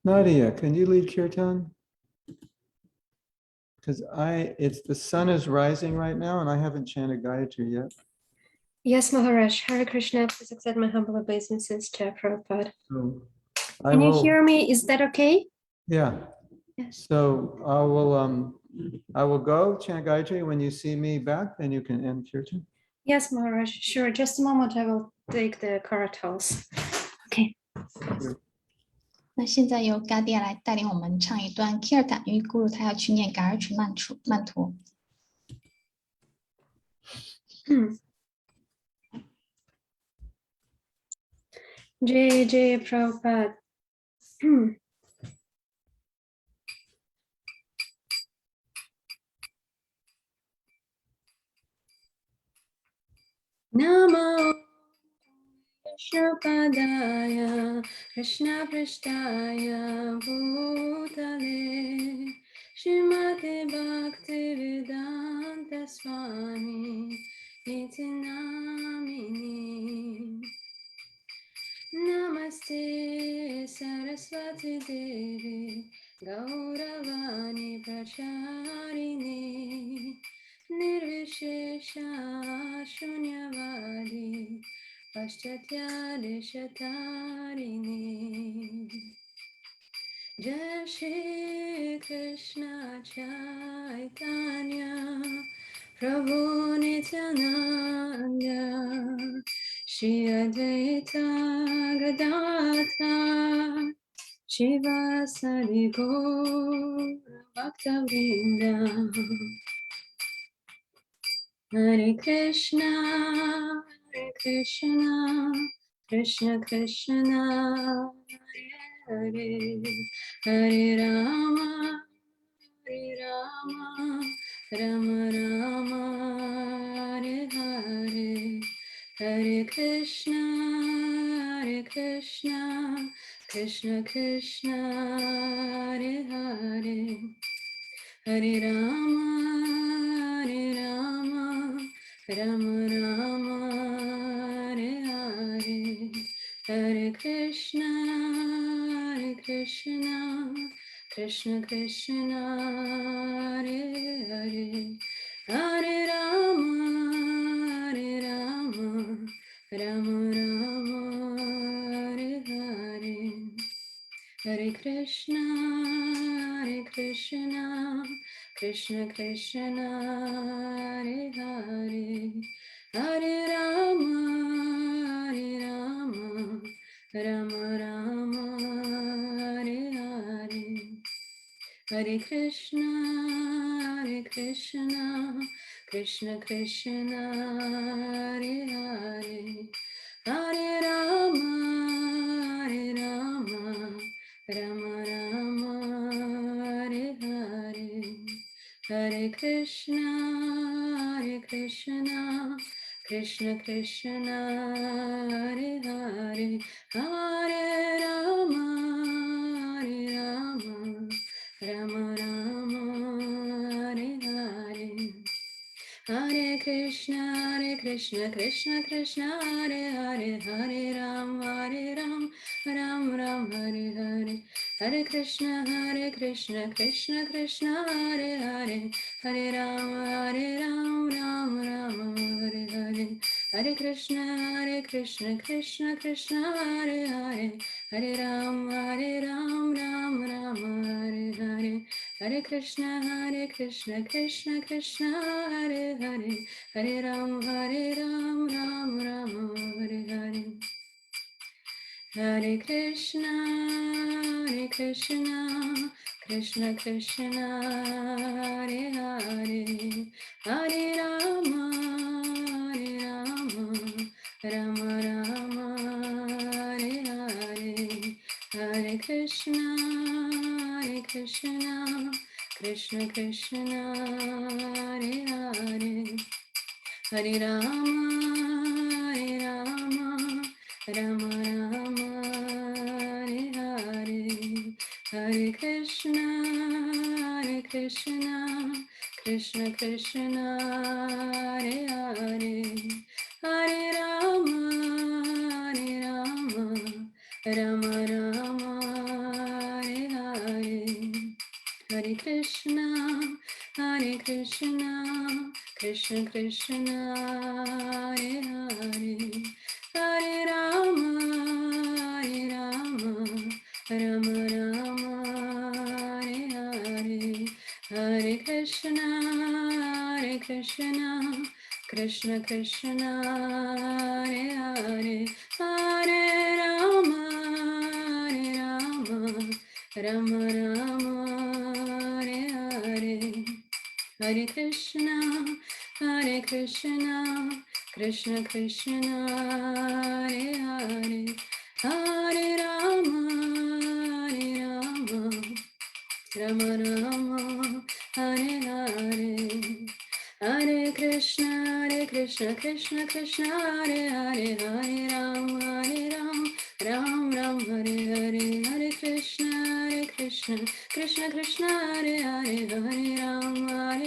Nadia, can you lead kirtan? Because the sun is rising right now and I haven't chanted Gayatri yet. Yes, Maharaj. Hare Krishna. Please accept my humble obeisances to Prabhupada. So Can you hear me? Is that okay? Yeah. Yes. So I will go chant Gayatri. When you see me back, then you can end kirtan. Yes, Maharaj. Sure. Just a moment. I will take the karatals. Okay. 那现在由 Gadia 来带领我们唱一段 Kirtan， 因为 Guru 他要去念噶尔曲曼陀。Jai Jai Prabhupada. Namo Shrapadaya Krishna Prishtaya Bhutale Srimati Bhakti Vedanta Swami Niti Namini Namaste Saraswati Devi Gauravani Pracharini Nirvishesha Shunyavadi Paschatya Deshatarini Jai Shri Krishna Chaitanya Prabhu Nityananda Shri Advaita Gadadhar Shivasadi Gaura Bhaktavrinda Hare Krishna Krishna Krishna Hare Hare Hare Rama Rama Rama Hare Hare Hare Krishna Krishna Krishna Hare Hare Hare Rama Rama Rama Hare Hare Hare Krishna Krishna Krishna Hare Hare Hare Rama Rama Rama Hare Hare Hare Krishna Krishna Krishna Hare Hare Hare Rama Rama Rama Hare Hare Hare Krishna Krishna Krishna Hare Hare Hare Rama Rama Rama Hare Hare Hare Krishna Krishna Krishna Hare Hare Hare Rama Rama Rama Hare Hare Hare Krishna Krishna Krishna Hare Hare Hare Ram Ram Ram Hare Hare Hare Krishna Krishna Krishna Hare Hare Hare Ram Ram Ram Hare Hare Hare Krishna Krishna Krishna Hare Hare Hare Ram Ram Ram Hare Hare Hare Krishna Krishna Krishna Hare Hare Hare Ram Ram Ram Hare Hare Hare Krishna Krishna Krishna Hare Hare Hare Rama Rama Rama Hare Hare Hare Krishna Krishna Krishna Hare Hare Hare Rama Rama Rama Hare Hare Hare Krishna Krishna Krishna Hare Hare Hare Rama Rama Rama Hare Krishna, Hare Krishna, Krishna Krishna, Hare Hare, Hare Rama, Hare Rama, Rama Rama, Hare Hare, Hare Krishna, Krishna Krishna, Hare Hare, Hare Rama, Rama Rama, Hare Hare, Hare Krishna, Krishna Krishna, Hare Hare, Hare Rama, Rama Rama, Hare Hare, Hare Krishna, Krishna Krishna, Hare Hare, Hare Rama, Ram Ram, Hare Hare, Hare Krishna, Krishna Krishna, Hare Hare, Hare Rama,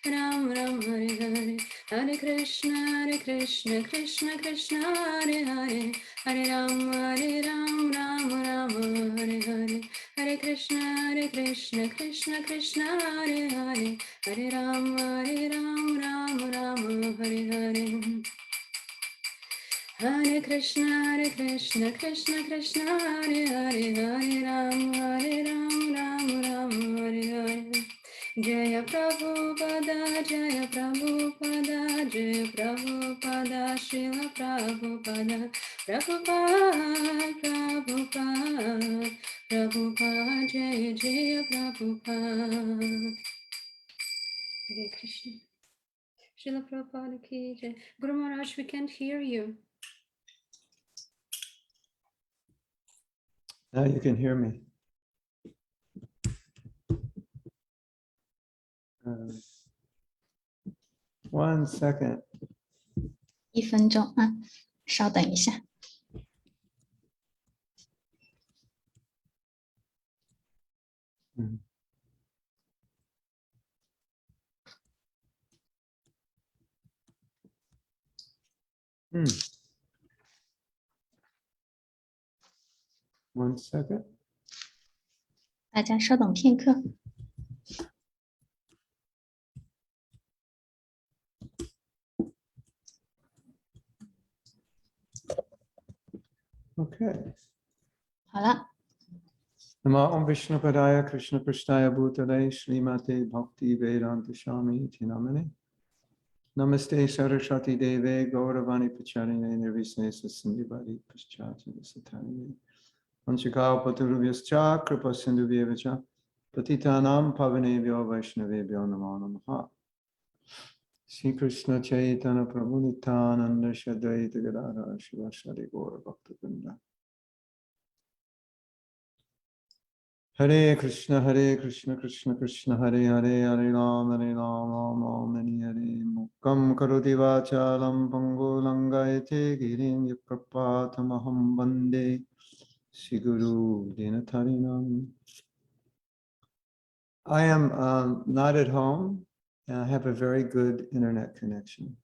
Ram Ram, Hare Hare, Hare Krishna, Krishna Krishna, Hare Hare, Hare Rama, Ram Ram, Hare Hare, Hare Krishna, Krishna Krishna, Hare Hare, Hare Rama, Ram Ram, Hare Hare. Hare Krishna, Krishna Krishna, Hare Hare, Hare Ram, Ram Hare Hare. Jaya Prabhupada, Jaya Prabhupada, Jaya Prabhupada, Srila Prabhupada, Prabhupada, Jaya Jaya Prabhupada. Hare Krishna. Srila Prabhupada ki jai. Guru Maharaj, we can't hear you. Now you can hear me. One second. 1分钟啊，稍等一下。One second. 大家稍等片刻。Okay. 好了， Namo Om Vishnu Padaya Krishna Prasthaya Bhutale Srimate Bhakti Vedanta Swami Iti Namane. Namaste Saraswati Deve Gauravani Pacharine Nirvisesa Sindhivadi Paschati Satani. Vanchikao Paturubhyascha Kripa Sindhuvyevacha Patitanam Pavanebhyo Vaishnavebhyo Namo Namaha. Sri Krishna Chaitanya Prabhu Nityananda Shadvaita Gadadhara Shivasari Gaura Bhakta Vrinda. Hare Krishna, Krishna Krishna, Hare Hare, Hare Ram, Ram, Mani Hare. Mukam karoti vachalam pango langayate girim yaprapatamaham bande Siguru Dinatarinam. I am not at home and I have a very good internet connection.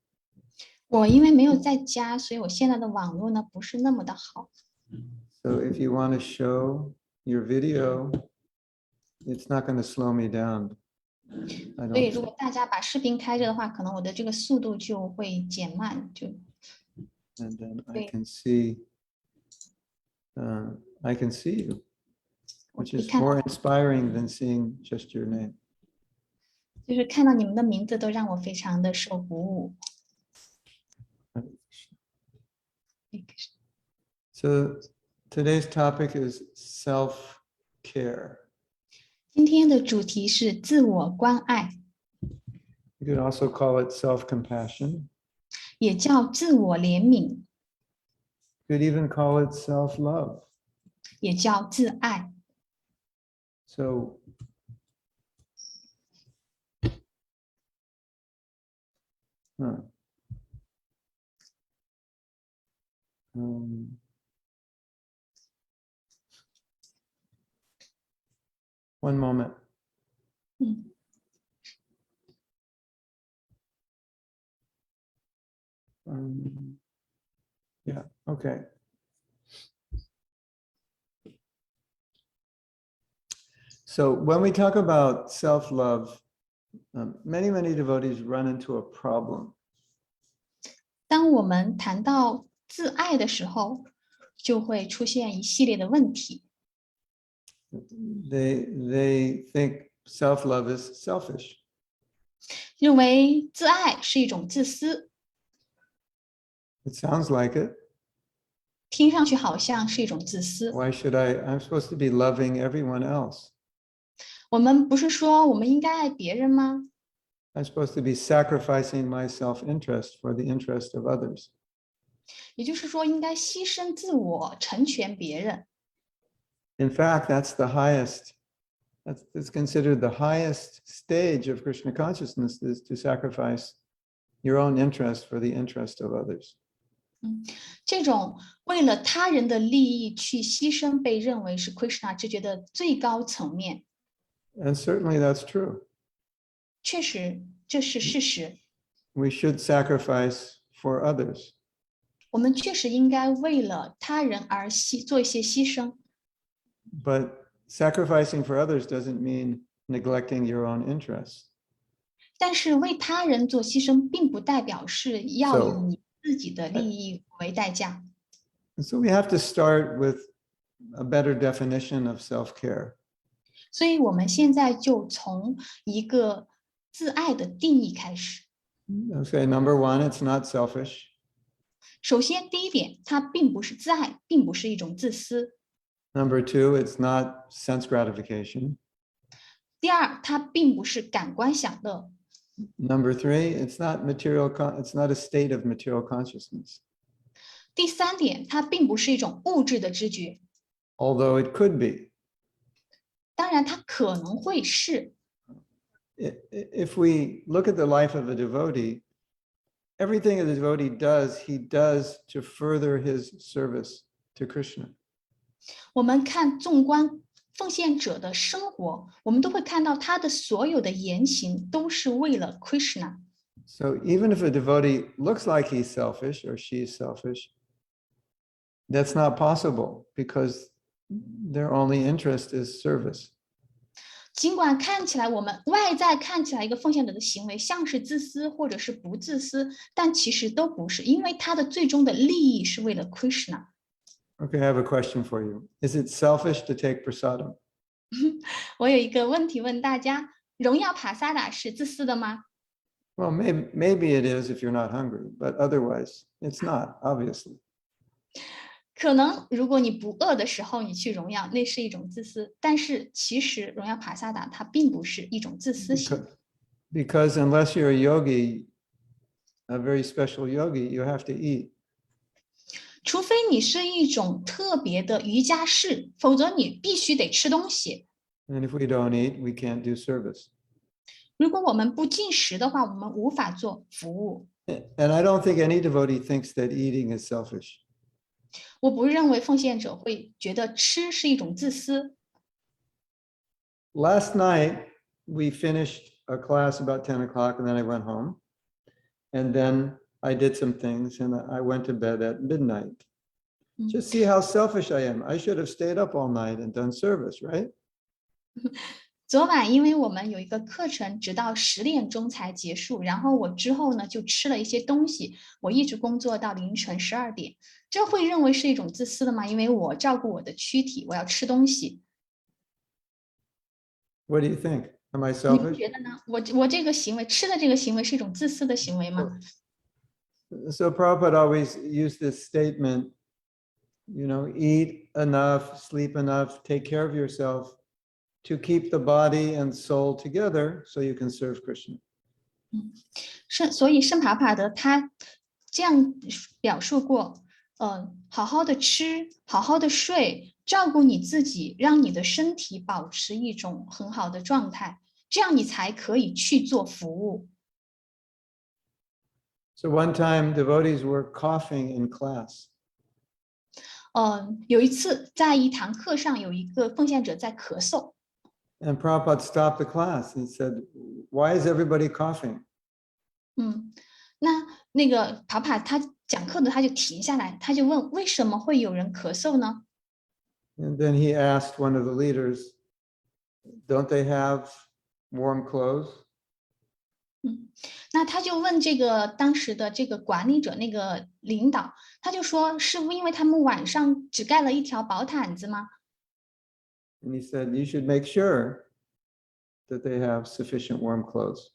我因为没有在家，所以我现在的网络呢不是那么的好。 So if you want to show your video, it's not going to slow me down. I 所以 don't 如果大家把视频开着的话，可能我的这个速度就会减慢，就 and then I Okay. can see you, 我 which 可以 is 看 more 到， inspiring than seeing just your name. 就是看到你们的名字都让我非常的受鼓舞。 So today's topic is self-care. 今天的主题是自我关爱， You could also call it self-compassion. 也叫自我怜悯， You could even call it self-love. 也叫自爱。 So one moment. 嗯， Yeah, okay. So when we talk about self-love, many devotees run into a problem. 当我们谈到自爱的时候，就会出现一系列的问题。They think self-love is selfish. 认为自爱是一种自私， It sounds like it. 听上去好像是一种自私。 Why should I'm supposed to be loving everyone else. 我们不是说我们应该爱别人吗？ I'm supposed to be sacrificing my self-interest for the interest of others. 也就是说，应该牺牲自我，成全别人。 In fact, that's the highest. It's considered the highest stage of Krishna consciousness is to sacrifice your own interest for the interest of others. 这种为了他人的利益去牺牲，被认为是 Krishna 知觉的最高层面。 And certainly that's true. 确实，这是事实。 We should sacrifice for others. 我们确实应该为了他人而做一些牺牲， But sacrificing for others doesn't mean neglecting your own interests. 但是为他人做牺牲，并不代表是要 So- 以你自己的利益为代价。 And so we have to start with a better definition of self-care. 所以我们现在就从一个自爱的定义开始。 Okay, number one, it's not selfish. 首先，第一点，它并不是自爱，并不是一种自私。 Number two, it's not sense gratification. 第二，它并不是感官享乐。 Number three, it's not it's not a state of material consciousness, 第三点，它并不是一种物质的知觉， although it could be. 当然，它可能会是。 If we look at the life of a devotee, everything a devotee does, he does to further his service to Krishna. 我们看纵观奉献者的生活，我们都会看到他的所有的言行都是为了 Krishna。 So even if a devotee looks like he's selfish or she's selfish, that's not possible because their only interest is service. 尽管看起来我们外在看起来一个奉献者的行为像是自私或者是不自私，但其实都不是，因为他的最终的利益是为了 Krishna。 Okay, I have a question for you. Is it selfish to take prasadam? 我有一个问题问大家：荣耀帕萨达是自私的吗？ Well, maybe it is if you're not hungry, but otherwise it's not, obviously. 可能如果你不饿的时候你去荣耀，那是一种自私。但是其实荣耀帕萨达它并不是一种自私行为。 Because unless you're a yogi, a very special yogi, you have to eat. 除非你是一种特别的瑜伽士，否则你必须得吃东西。 And if we don't eat, we can't do service. 如果我们不进食的话，我们无法做服务。 And I don't think any devotee thinks that eating is selfish. 我不认为奉献者会觉得吃是一种自私。 Last night, we finished a class about 10 o'clock, and then I went home. And then I did some things, and I went to bed at midnight. Just see how selfish I am. I should have stayed up all night and done service, right? 昨晚因为我们有一个课程，直到10点钟才结束，然后我之后呢就吃了一些东西，我一直工作到凌晨12点。这会认为是一种自私的吗？因为我照顾我的躯体，我要吃东西。 What do you think? Am I 你们 selfish? 觉得呢？我这个行为，吃的这个行为是一种自私的行为吗？ So Prabhupada always used this statement, eat enough, sleep enough, take care of yourself to keep the body and soul together so you can serve Krishna. 所以圣帕帕德他这样表述过，好好的吃，好好的睡，照顾你自己，让你的身体保持一种很好的状态，这样你才可以去做服务。 So one time devotees were coughing in class. 有一次在一堂课上，有一个奉献者在咳嗽， And Prabhupada stopped the class and said, "Why is everybody coughing?" 那个帕帕他讲课的他就停下来，他就问为什么会有人咳嗽呢？ And then he asked one of the leaders, don't they have warm clothes? 那他就问这个当时的这个管理者那个领导，他就说是因为他们晚上只盖了一条薄毯子吗？ And he said, you should make sure that they have sufficient warm clothes.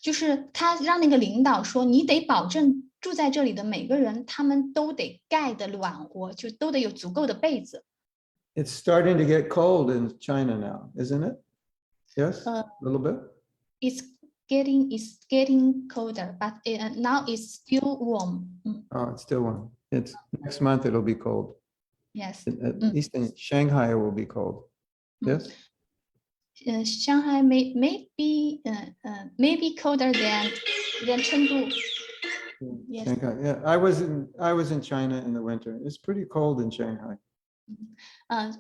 就是他让那个领导说，你得保证住在这里的每个人，他们都得盖得暖和，就都得有足够的被子。It's starting to get cold in China now, isn't it? Yes, a little bit. It's getting colder, but now it's still warm. Oh, it's still warm. It's next month it'll be cold. Yes. At least in Shanghai it will be cold. Yes. Shanghai maybe colder than Chengdu. Yes. Shanghai. Yeah, I was in China in the winter. It's pretty cold in Shanghai.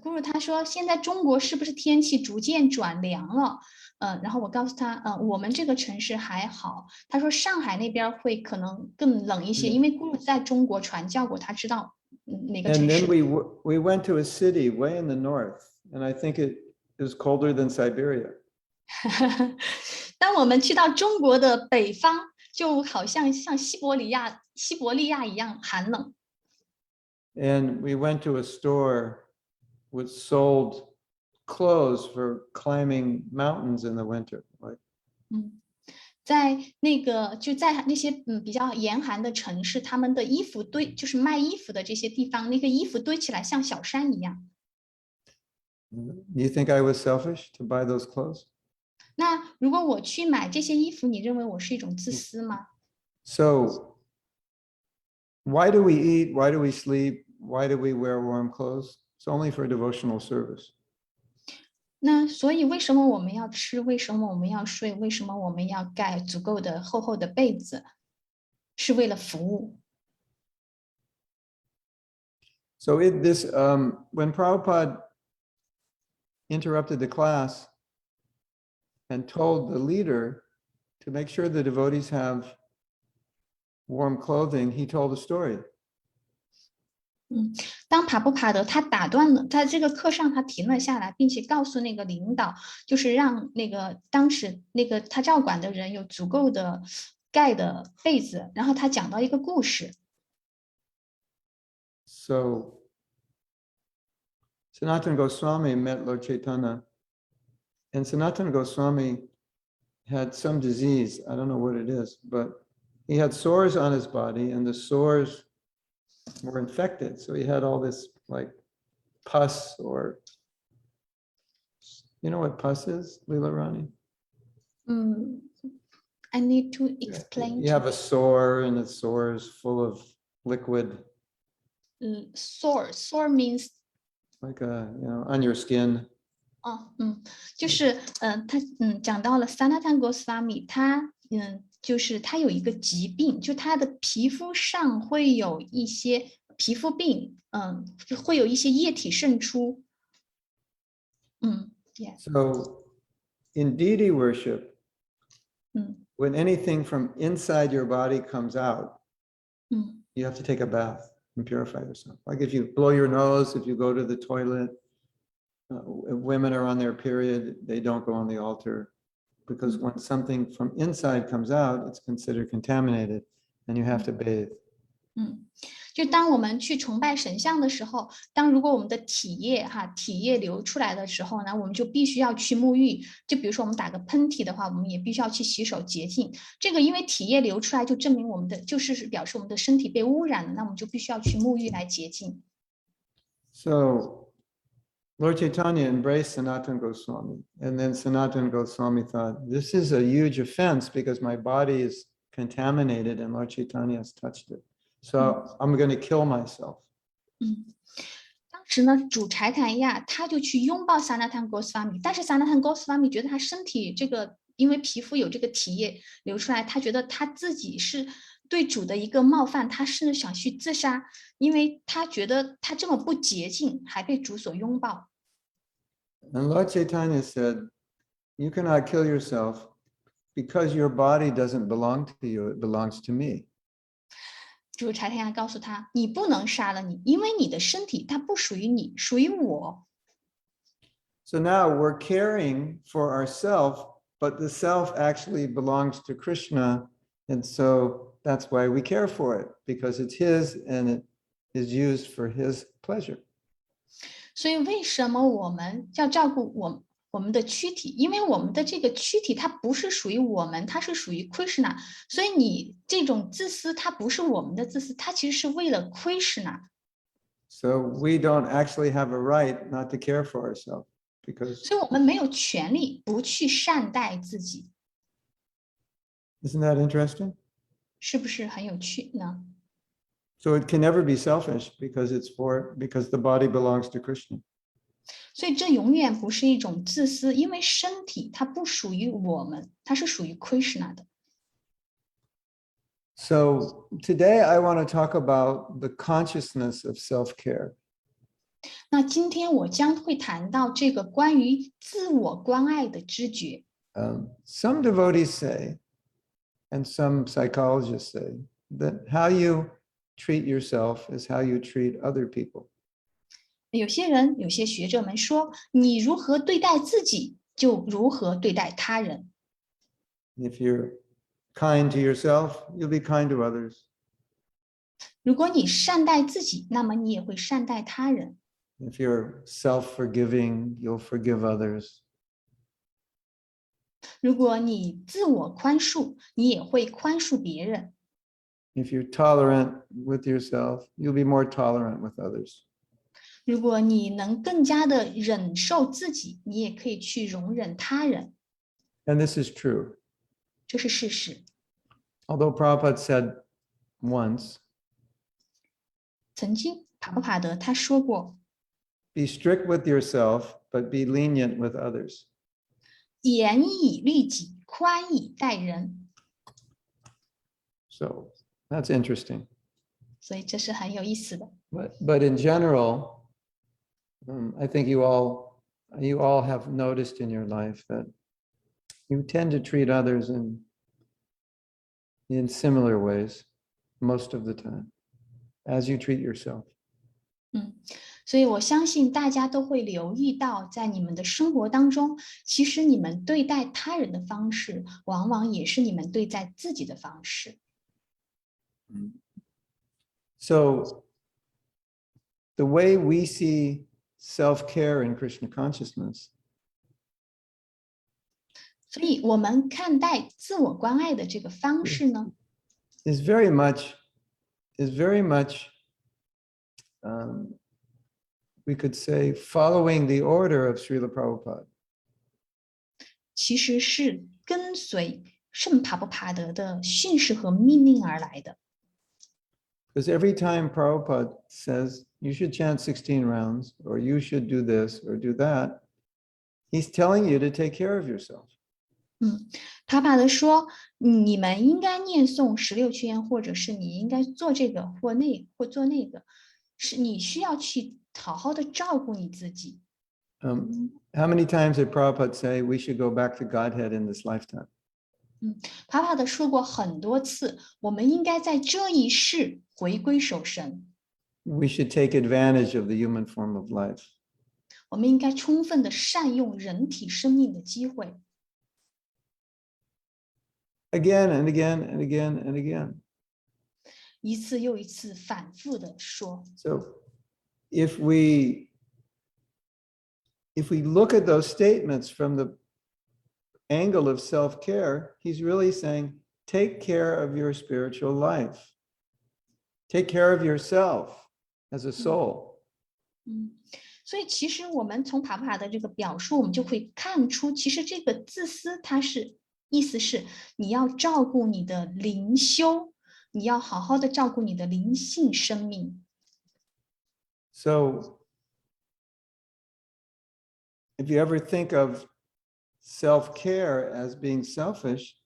姑姑他说现在中国是不是天气逐渐转凉了？然后我告诉他，我们这个城市还好。他说上海那边会可能更冷一些，因为姑姑在中国传教过，他知道哪个 And 城 then 市。 we went to a city way in the north, and I think it is colder than Siberia. 当我们去到中国的北方，就好像西伯利亚一样寒冷。And we went to a store which sold clothes for climbing mountains in the winter. Like, 在那个就在那些比较严寒的城市，他们的衣服就是卖衣服的这些地方，那个衣服堆起来像小山一样。you think I was selfish to buy those clothes? 那如果我去买这些衣服，你认为我是一种自私吗？ So why do we eat? Why do we sleep? Why do we wear warm clothes? It's only for devotional service. 那所以为什么我们要吃？为什么我们要睡？为什么我们要盖足够的厚厚的被子？是为了服务。 So when Prabhupada interrupted the class and told the leader to make sure the devotees have warm clothing, he told a story. 当帕布帕德他打断了，在这个课上他停了下来，并且告诉那个领导，就是让那个当时那个他照管的人有足够的盖的被子，然后他讲到一个故事。 So Sanatana Goswami met Lord Chaitanya, and Sanatana Goswami had some disease. I don't know what it is, but he had sores on his body, and the sores were infected. So he had all this like pus, or you know what pus is, Leela Rani? I need to explain. You have a sore, and the sore is full of liquid. Sore means Like on your skin. 就是他讲到了 Sanatana Goswami，他就是他有一个疾病，就他的皮肤上会有一些皮肤病，会有一些液体渗出。Yes. So in deity worship, when anything from inside your body comes out, you have to take a bath and purify yourself. Like if you blow your nose, if you go to the toilet, if women are on their period, they don't go on the altar, because when something from inside comes out, it's considered contaminated and you have to bathe. 就当我们去崇拜神像的时候，如果我们的体液流出来的时候呢，我们就必须要去沐浴。就比如说我们打个喷嚏的话，我们也必须要去洗手洁净。这个因为体液流出来，就证明我们的就是表示我们的身体被污染了，那我们就必须要去沐浴来洁净。So Lord Chaitanya embraced Sanatana Goswami, and then Sanatana Goswami thought, this is a huge offense because my body is contaminated and Lord Chaitanya has touched it. So I'm going to kill myself. 当时呢，主柴坦亚他就去拥抱 Sanatana Goswami， 但是 Sanatana Goswami 觉得他身体这个因为皮肤有这个体液流出来，他觉得他自己是对主的一个冒犯，他是想去自杀，因为他觉得他这么不洁净，还被主所拥抱。And Lord Chaitanya said, you cannot kill yourself because your body doesn't belong to you, it belongs to me. 主柴太亚告诉他，你不能杀了你，因为你的身体它不属于你，属于我。So now we're caring for ourselves, but the self actually belongs to Krishna. And so that's why we care for it, because it's his and it is used for his pleasure. 所以为什么我们要照顾我们的躯体？因为我们的这个躯体它不是属于我们，它是属于 Krishna。所以你这种自私，它不是我们的自私，它其实是为了 Krishna。So we don't actually have a right not to care for ourselves because 所以我们没有权利不去善待自己， isn't that interesting? 是不是很有趣呢？ So it can never be selfish because the body belongs to Krishna. 所以这永远不是一种自私，因为身体它不属于我们，它是属于 Krishna 的。So today I want to talk about the consciousness of self-care. 那今天我将会谈到这个关于自我关爱的知觉。Some devotees say, and some psychologists say, that how you treat yourself is how you treat other people. 有些人，有些学者们说，你如何对待自己，就如何对待他人。 If you're kind to yourself, you'll be kind to others. 如果你善待自己，那么你也会善待他人。 If you're self-forgiving, you'll forgive others. 如果你自我宽恕，你也会宽恕别人。 If you're tolerant with yourself, you'll be more tolerant with others. 如果你能更加的忍受自己，你也可以去容忍他人， And this is true. 这是事实。 Although Prabhupada said once, 曾经帕帕帕德他说过， be strict with yourself, but be lenient with others. 严以律己，宽以待人。 So that's interesting. 所以这是很有意思的。 But in general, I think you all have noticed in your life that you tend to treat others in similar ways most of the time, as you treat yourself. 所以我相信大家都会留意到，在你们的生活当中，其实你们对待他人的方式，往往也是你们对待自己的方式。 So the way we see self-care in Krishna consciousness 所以我们看待自我关爱的这个方式呢， is very much, we could say, following the order of Srila Prabhupada. 其实是跟随圣帕布帕德的训示和命令而来的。 Because every time Prabhupada says, you should chant 16 rounds, or you should do this or do that, he's telling you to take care of yourself. 帕帕德说，你们应该念诵16圈，或者是你应该做这个或做那个，是你需要去好好的照顾你自己。 How many times did Prabhupada say we should go back to Godhead in this lifetime? 帕帕德说过很多次，我们应该在这一世回归守神， We should take advantage of the human form of life. 我们应该充分的善用人体生命的机会。 Again and again and again and again. 一次又一次反复的说。 So if we look at those statements from the angle of self-care, he's really saying, take care of your spiritual life. Take care of yourself as a soul. 所以其实我们从帕帕的这个表述，我们就会看出，其实这个自私，它是意思是你要照顾你的灵修，你要好好的照顾你的灵性生命。 So if you ever think of self-care as being selfish,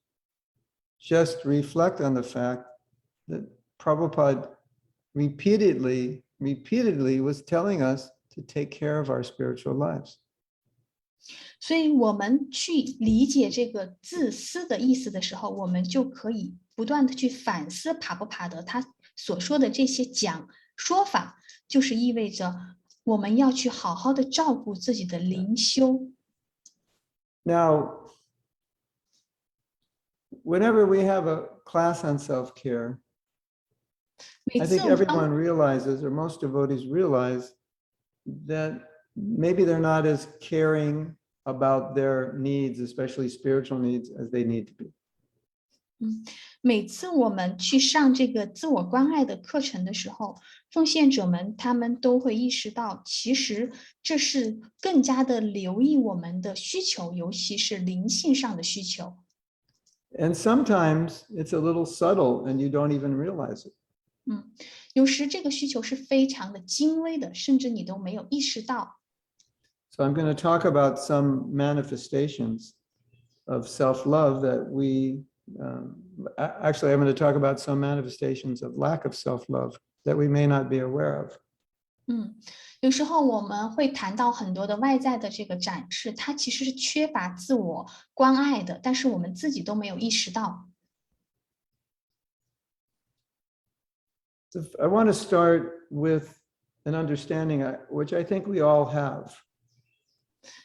just reflect on the fact that Prabhupada repeatedly was telling us to take care of our spiritual lives. 所以我们去理解这个自私的意思的时候，我们就可以不断的去反思帕布帕德他所说的这些说法，就是意味着我们要去好好的照顾自己的灵修。 Now, whenever we have a class on self-care, 每 I 次 think 当 everyone realizes, or most devotees realize, that maybe they're not as caring about their needs, especially spiritual needs, as they need to be. 每次我们去上这个自我关爱的课程的时候，奉献者们他们都会意识到，其实这是更加的留意我们的需求，尤其是灵性上的需求。 And sometimes it's a little subtle and you don't even realize it. 有时这个需求是非常的精微的，甚至你都没有意识到。 So I'm going to talk about some manifestations of self-love that we, actually, I'm going to talk about some manifestations of lack of self-love that we may not be aware of. 有时候我们会谈到很多的外在的这个展示，它其实是缺乏自我关爱的，但是我们自己都没有意识到。 I want to start with an understanding, which I think we all have.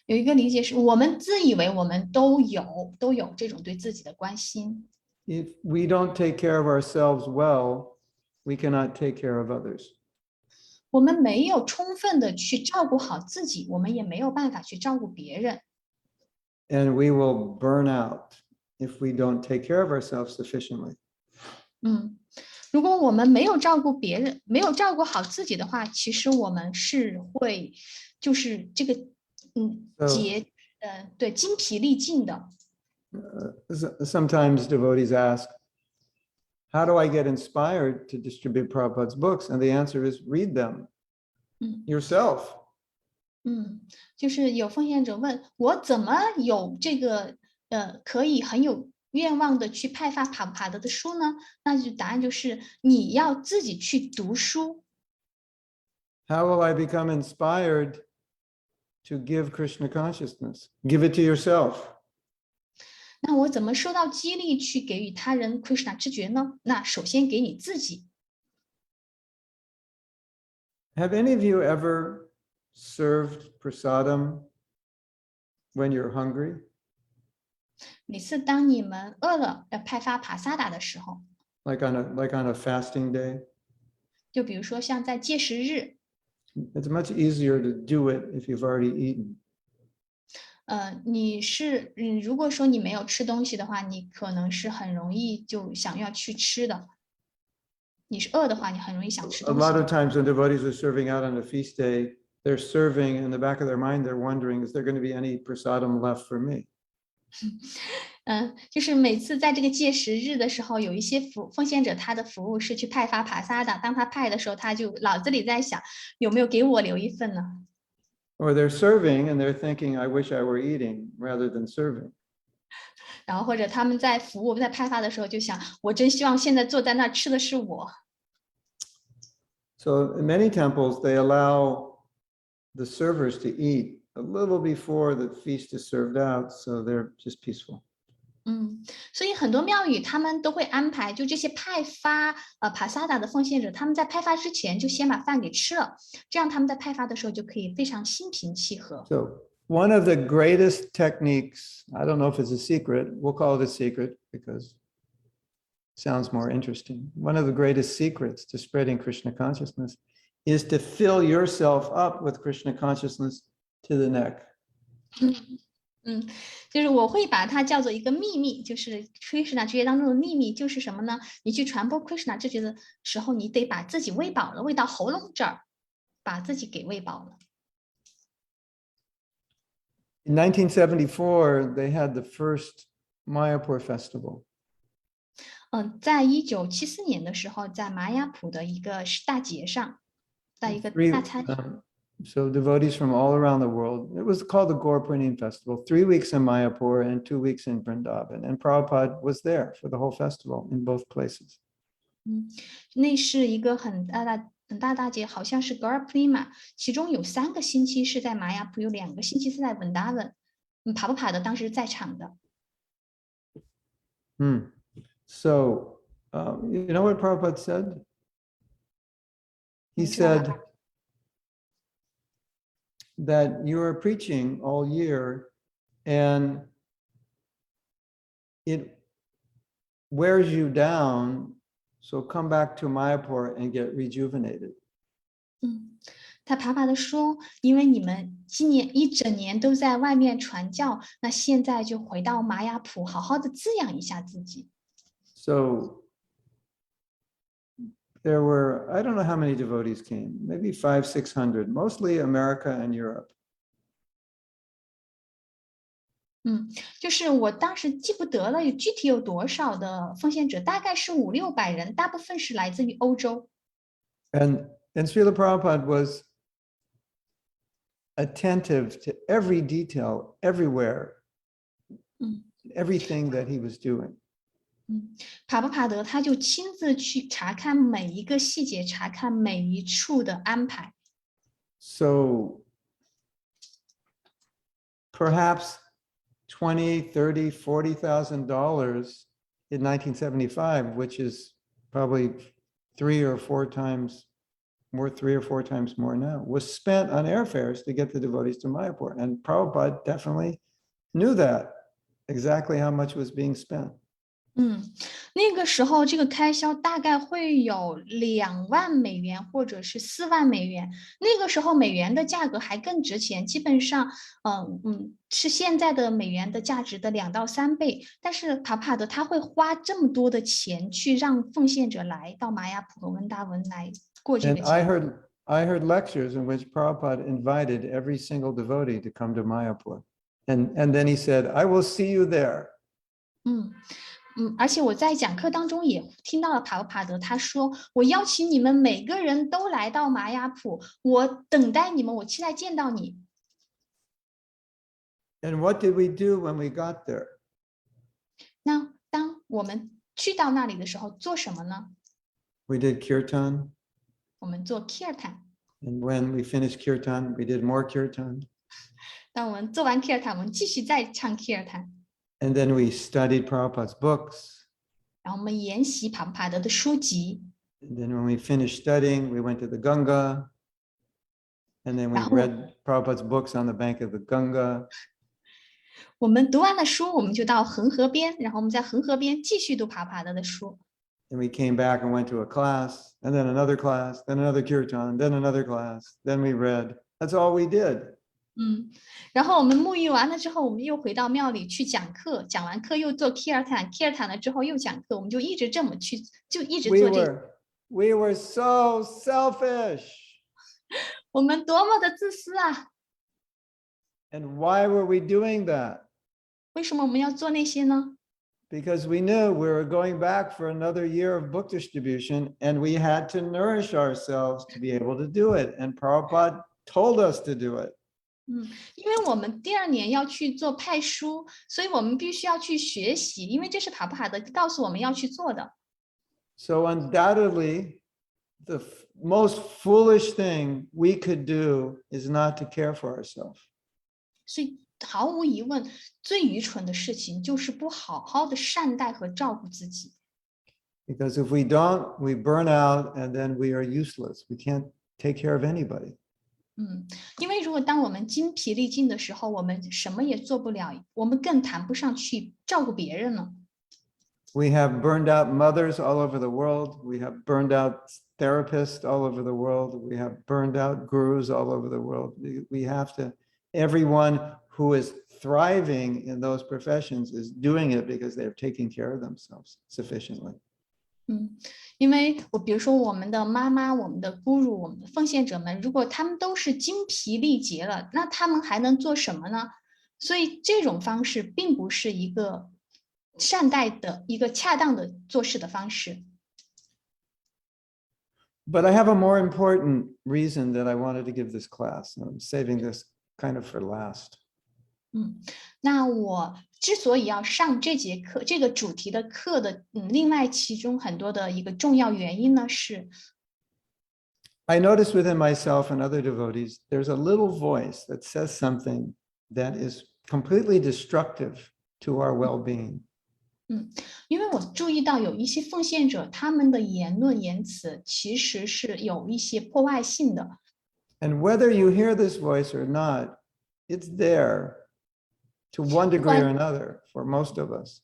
有一个理解是我们自以为我们都有这种对自己的关心。 If we don't take care of ourselves well, we cannot take care of others. 我们没有充分的去照顾好自己，我们也没有办法去照顾别人。 And we will burn out if we don't take care of ourselves sufficiently. 如果我们没有照顾别人，没有照顾好自己的话，其实我们是会就是这个对精疲力尽的。 Sometimes devotees ask, how do I get inspired to distribute Prabhupada's books? And the answer is read them yourself. 就是有奉献者问我怎么有这个可以很有愿望的去派发帕布帕德的书呢？那就答案就是你要自己去读书。 How will I become inspired to give Krishna consciousness? Give it to yourself. 那我怎么受到激励去给予他人 Krishna 知觉呢？那首先给你自己。 Have any of you ever served prasadam when you're hungry? 每次当你们饿了要派发帕萨达的时候， Like on a fasting day? 就比如说像在戒食日， It's much easier to do it if you've already eaten. 你是如果说你没有吃东西的话，你可能是很容易就想要去吃的。你是饿的话，你很容易想吃 A 东 lot 西。 of times when devotees are serving out on a feast day, they're serving in the back of their mind, they're wondering, is there going to be any prasadam left for me? 就是每次在这个戒食日的时候，有一些奉献者他的服务是去派发帕萨达，当他派的时候，他就脑子里在想有没有给我留一份呢？ Or they're serving and they're thinking, I wish I were eating rather than serving. 然后或者他们在服务在派发的时候就想，我真希望现在坐在那儿吃的是我。 So in many temples, they allow the servers to eat a little before the feast is served out, so they're just peaceful. 所以很多庙宇他们都会安排，就这些派发帕萨达的奉献者，他们在派发之前就先把饭给吃了，这样他们在派发的时候就可以非常心平气和。 So one of the greatest techniques, I don't know if it's a secret, we'll call it a secret because it sounds more interesting. One of the greatest secrets to spreading Krishna consciousness is to fill yourself up with Krishna consciousness to the neck. 就是我会把它叫做一个秘密，就是 Krishna 知觉当中的秘密，就是什么呢？你去传播 Krishna 知觉的时候，你得把自己喂饱了，喂到喉咙这儿，把自己给喂饱了。 In 1974, they had the first Mayapur festival. 在1974年的时候，在玛雅普的一个大节上，在一个大餐。 So devotees from all around the world, it was called the Gaur Purnim Festival, 3 weeks in Mayapur and 2 weeks in Vrindavan. And Prabhupada was there for the whole festival in both places. 那是一个很大节，好像是 Gaur Purnima， 其中有3个星期是在玛雅普，有2个星期是在文达文。帕布帕的当时在场的。So, you know what Prabhupada said? He said, that you are preaching all year and it wears you down. So come back to Mayapur and get rejuvenated. 他爬爬的说，因为你们今年一整年都在外面传教，那现在就回到玛雅普，好好的滋养一下自己。So there were, I don't know how many devotees came, maybe 500, 600, mostly America and Europe. 就是我当时记不得了，具体有多少的奉献者，大概是500、600人，大部分是来自于欧洲。And Srila Prabhupada was attentive to every detail, everywhere, everything that he was doing. 帕布帕德他就亲自去查看每一个细节，查看每一处的安排。So perhaps $20,000, $30,000, $40,000 in 1975, which is probably 3 or 4 times more now, was spent on airfares to get the devotees to Mayapur. And Prabhupada definitely knew that, exactly how much was being spent. 那个时候这个开销大概会有2万美元或者是4万美元。那个时候美元的价格还更值钱，基本上是现在的美元的价值的2到3倍。但是帕帕德他会花这么多的钱去让奉献者来到玛雅普和温达文来过这 And 个 I 节。 heard lectures in which Prabhupada invited every single devotee to come to Mayapur. And then he said, I will see you there. 而且我在讲课当中也听到了帕布帕德他说，我邀请你们每个人都来到玛雅普，我等待你们，我期待见到你。 And what did we do when we got there? 那当我们去到那里的时候，做什么呢？ We did kirtan. 我们做 kirtan。 And when we finished kirtan, we did more kirtan. 当我们做完 kirtan， 我们继续再唱 kirtan。 And then we studied Prabhupada's books. 然后我们研习帕布帕德的书籍。 And then when we finished studying, we went to the Ganga. And then we read Prabhupada's books on the bank of the Ganga. 我们读完了书，我们就到恒河边，然后我们在恒河边继续读帕布帕德的书。 And we came back and went to a class, and then another class, then another kirtan, then another class. Then we read. That's all we did. 然后我们沐浴完了之后，我们又回到庙里去讲课，讲完课又做 kirtan 了之后又讲课，我们就一直这么去，就一直做这。We were so selfish. 我们多么的自私啊！ And why were we doing that? 为什么我们要做那些呢？ Because we knew we were going back for another year of book distribution, and we had to nourish ourselves to be able to do it. And Prabhupada told us to do it. 因为我们第2年要去做派书，所以我们必须要去学习，因为这是帕布帕德告诉我们要去做的。 So undoubtedly, the most foolish thing we could do is not to care for ourselves. 所以毫无疑问，最愚蠢的事情就是不好好的善待和照顾自己。 Because if we don't, we burn out and then we are useless. We can't take care of anybody. 因为如果当我们精疲力尽的时候，我们什么也做不了，我们更谈不上去照顾别人了。 We have burned out mothers all over the world. We have burned out therapists all over the world. We have burned out gurus all over the world. We have to, everyone who is thriving in those professions is doing it because they're taking care of themselves sufficiently. 因为比如说我们的妈妈、我们的姑姑、我们的奉献者们，如果他们都是精疲力竭了，那他们还能做什么呢？所以这种方式并不是一个善待的一个恰当的做事的方式。 But I have a more important reason that I wanted to give this class. I'm saving this kind of for last. 那我之所以要上这节课，这个主题的课的，另外其中很多的一个重要原因呢是， I notice within myself and other devotees, there's a little voice that says something that is completely destructive to our well-being. 因为我注意到有一些奉献者，他们的言论言辞其实是有一些破坏性的。And whether you hear this voice or not, it's there to one degree or another for most of us.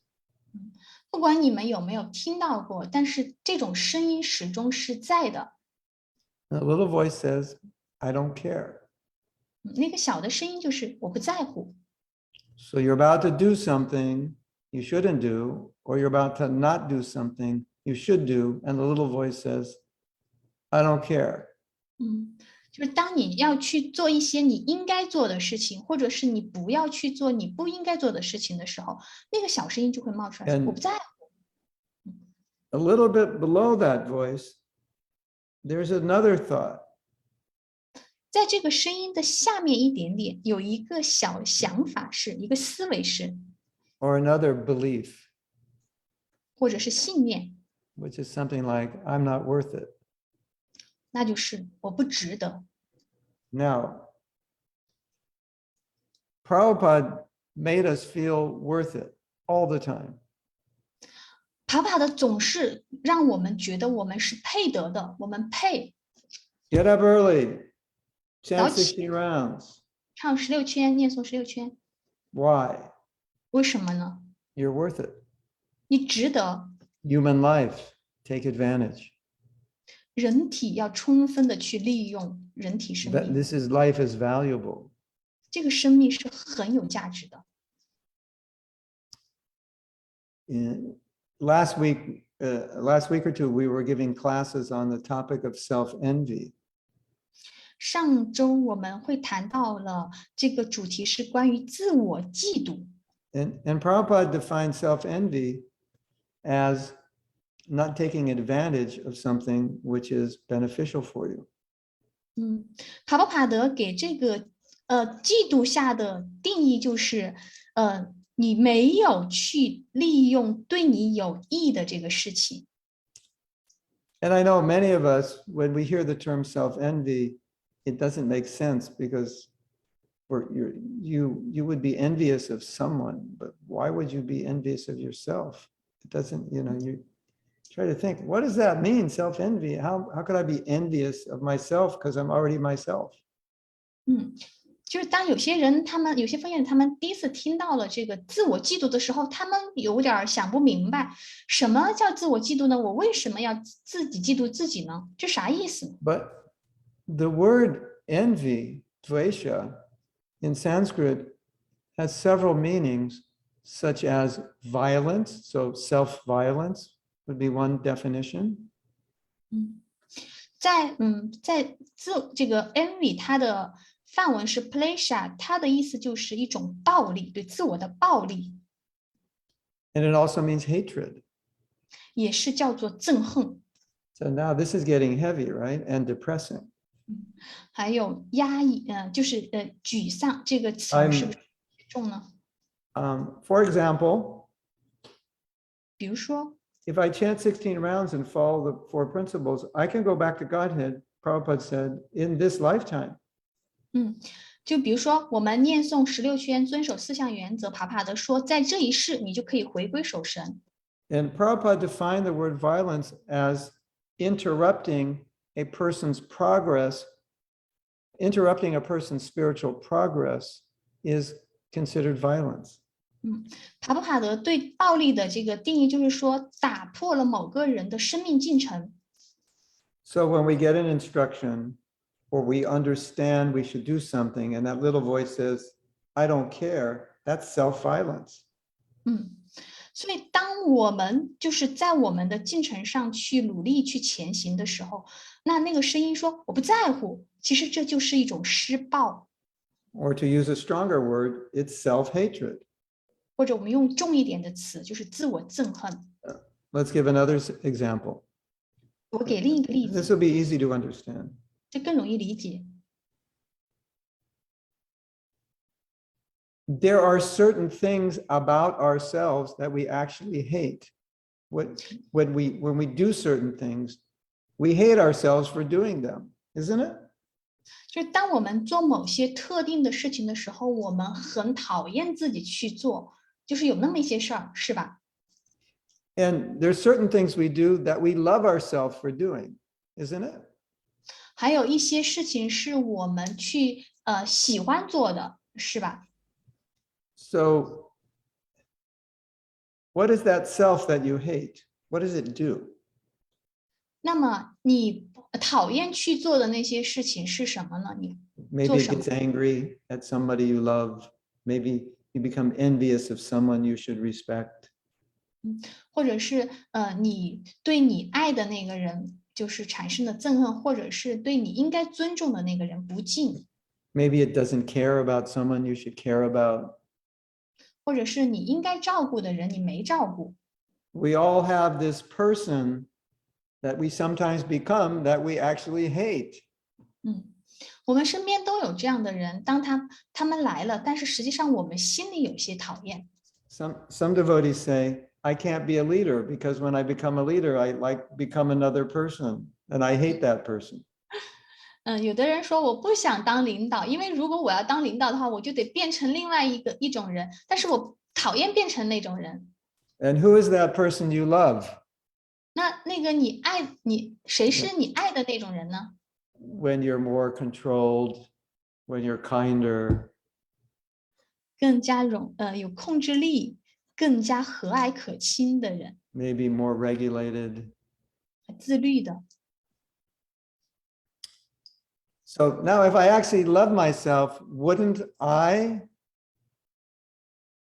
不管你们有没有听到过，但是这种声音始终是在的。 A little voice says, I don't care. 那个小的声音就是我不在乎。 So you're about to do something you shouldn't do, or you're about to not do something you should do, and the little voice says, I don't care. 就是当你要去做一些你应该做的事情，或者是你不要去做你不应该做的事情的时候，那个小声音就会冒出来说，我不在乎。 A little bit below that voice, there's another thought. 在这个声音的下面一点点，有一个小想法是，一个思维是， Or another belief, 或者是信念， which is something like, I'm not worth it. 那就是我不值得。 Now, Prabhupada made us feel worth it all the time. 爬爬的总是让我们觉得我们是配得的，我们配 Get up early, chant 早起。 60 rounds. 唱16圈，念诵16圈， Why? 为什么呢？ You're worth it. 你值得。 Human life, take advantage. 人体要充分的去利用人体生命， This is life is valuable. 这个生命是很有价值的。 Last week or two, we were giving classes on the topic of self-envy. 上周我们会谈到了这个主题是关于自我嫉妒， And Prabhupada defined self-envy as not taking advantage of something which is beneficial for you. 卡波帕德给这个嫉妒下的定义就是你没有去利用对你有益的这个事情。 And I know many of us, when we hear the term self-envy, it doesn't make sense because you would be envious of someone, but why would you be envious of yourself? It doesn't, you try to think, what does that mean, self-envy? How could I be envious of myself because I'm already myself? 就是当有些人有些分析人他们第一次听到了这个自我嫉妒的时候，他们有点想不明白，什么叫自我嫉妒呢？我为什么要自己嫉妒自己呢？这啥意思？ But the word envy, dvesha, in Sanskrit has several meanings, such as violence. So self-violence would be one definition. 在这个 envy 它的范文是 pleasure， 它的意思就是一种暴力，对自我的暴力， And it also means hatred. 也是叫做憎恨， So now this is getting heavy, right? And depressing. 还有压抑，就是沮丧这个词是不是重呢？ For example, 比如说， if I chant 16 rounds and follow the 4 principles, I can go back to Godhead, Prabhupada said, in this lifetime. 就比如说我们念诵16圈，遵守4项原则，爬爬的说，在这一世你就可以回归守神。 And Prabhupada defined the word violence as interrupting a person's progress, interrupting a person's spiritual progress is considered violence. 爬不爬德对暴力的这个定义就是说，打破了某个人的生命进程。 So when we get an instruction or we understand we should do something and that little voice says, I don't care, that's self-violence. 所以当我们就是在我们的进程上去努力去前行的时候，那个声音说我不在乎，其实这就是一种施暴， Or to use a stronger word, it's self-hatred. 或者我们用重一点的词，就是自我憎恨。 Let's give another example. 我给另一个例 This 子， will be easy to understand. 这更容易理解。 There are certain things about ourselves that we actually hate. When we do certain things, we hate ourselves for doing them, isn't it? 就是当我们做某些特定的事情的时候，我们很讨厌自己去做，就是有那么一些事儿，是吧？ And there's certain things we do that we love ourselves for doing, isn't it? 还有一些事情是我们去喜欢做的，是吧？ So what is that self that you hate? What does it do? 那么你讨厌去做的那些事情是什么呢？你 Maybe it 什么？ gets angry at somebody you love. Maybe you become envious of someone you should respect. 或者是你对你爱的那个人就是产生了憎恨，或者是对你应该尊重的那个人不敬， Maybe it doesn't care about someone you should care about. 或者是你应该照顾的人你没照顾。 We all have this person that we sometimes become that we actually hate. 我们身边都有这样的人，当他们来了，但是实际上我们心里有些讨厌。 Some devotees say, I can't be a leader because when I become a leader, I like become another person and I hate that person. 有的人说我不想当领导，因为如果我要当领导的话，我就得变成另外一种人，但是我讨厌变成那种人。 And who is that person you love? 那个谁是你爱的那种人呢？ When you're more controlled, when you're kinder, 更加有控制力，更加和蔼可亲的人， maybe more regulated. 自律的。 So now if I actually love myself, wouldn't I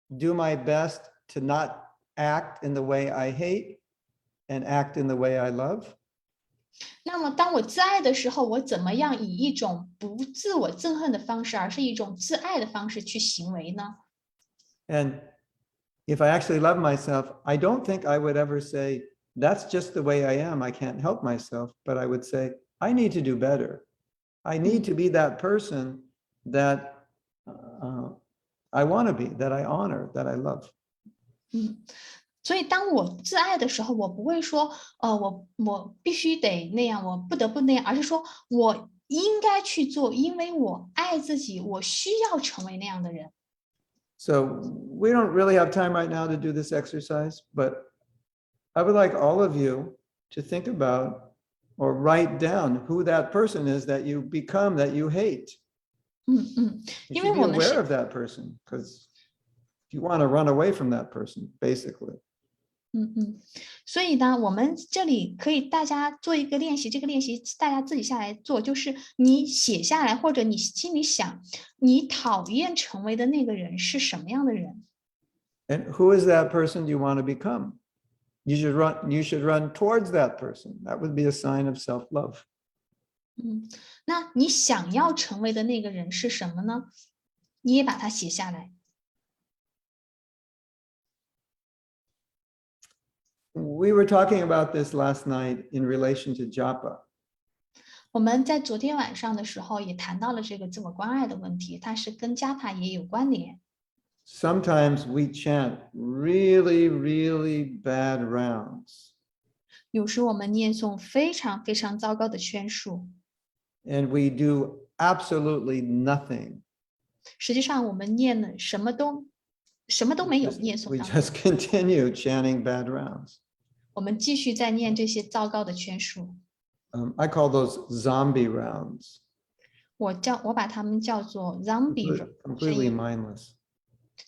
do my best to not act in the way I hate and act in the way I love? 那么当我自爱的时候，我怎么样以一种不自我憎恨的方式，而是一种自爱的方式去行为呢？ And if I actually love myself, I don't think I would ever say, that's just the way I am. I can't help myself. But I would say, I need to do better. I need to be that person that I want to be, that I honor, that I love. 所以当我自爱的时候，我不会说，我必须得那样，我不得不那样，而是说我应该去做，因为我爱自己，我需要成为那样的人。 So we don't really have time right now to do this exercise, but I would like all of you to think about or write down who that person is that you become, that you hate. You 因 should 为 be 我们 aware 是 of that person because you want to run away from that person, basically. 所以呢，我们这里可以大家做一个练习，这个练习大家自己下来做，就是你写下来，或者你心里想，你讨厌成为的那个人是什么样的人？ And who is that person you want to become? You should run towards that person. That would be a sign of self-love. 那你想要成为的那个人是什么呢？你也把它写下来。 We were talking about this last night in relation to japa. 我们在昨天晚上的时候也谈到了这个自我关爱的问题，它是跟加帕也有关联。 Sometimes we chant really, really bad rounds. 有时我们念诵非常非常糟糕的圈数， And we do absolutely nothing. 实际上我们念了什么都没有念诵 We 当中， just continue chanting bad rounds. 我们继续在念这些糟糕的圈数。 I call those zombie rounds. 我把它们叫做 zombie， Completely mindless.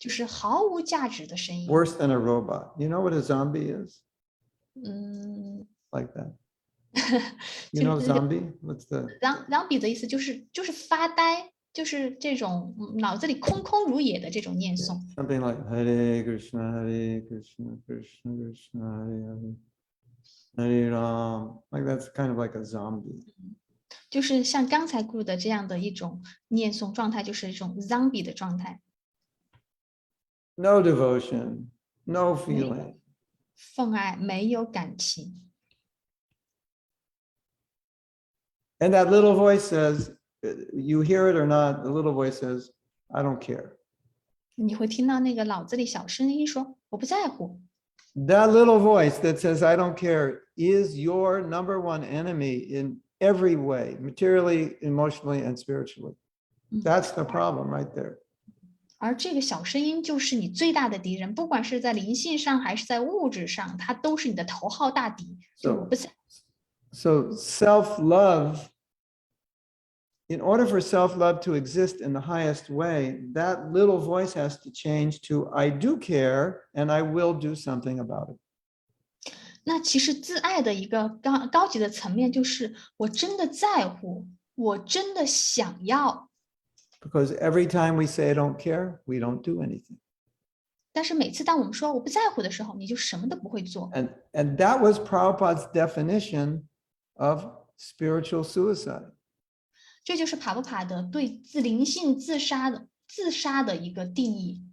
就是毫无价值的声音。 Worse than a robot. You know what a zombie is? 嗯， Like that. You know zombie? What's the zombie 的意思就是发呆，就是这种脑子里空空如也的这种念诵。 something like Hare Krishna, Hare Krishna, Krishna Krishna, Hare Hare, Hare Ram. Like that's kind of like a zombie. 就是像刚才 Guru 的这样的一种念诵状态，就是一种 zombie 的状态， No devotion, no feeling. 奉爱没有感情。 And that little voice says, you hear it or not, the little voice says, I don't care. 你会听到那个脑子里小声音说：“我不在乎。” That little voice that says, I don't care, is your number one enemy in every way, materially, emotionally, and spiritually. That's the problem right there. 而这个小声音就是你最大的敌人，不管是在灵性上还是在物质上，它都是你的头号大敌。就我不在。 So self-love in order for self-love to exist in the highest way, that little voice has to change to I do care and I will do something about it. 那其实自爱的一个高级的层面，就是我真的在乎，我真的想要。Because every time we say I don't care, we don't do anything. 但是每次当我们说我不在乎的时候，你就什么都不会做。And that was Prabhupada's definition of spiritual suicide. 这就是帕布帕的对灵性自杀的一个定义。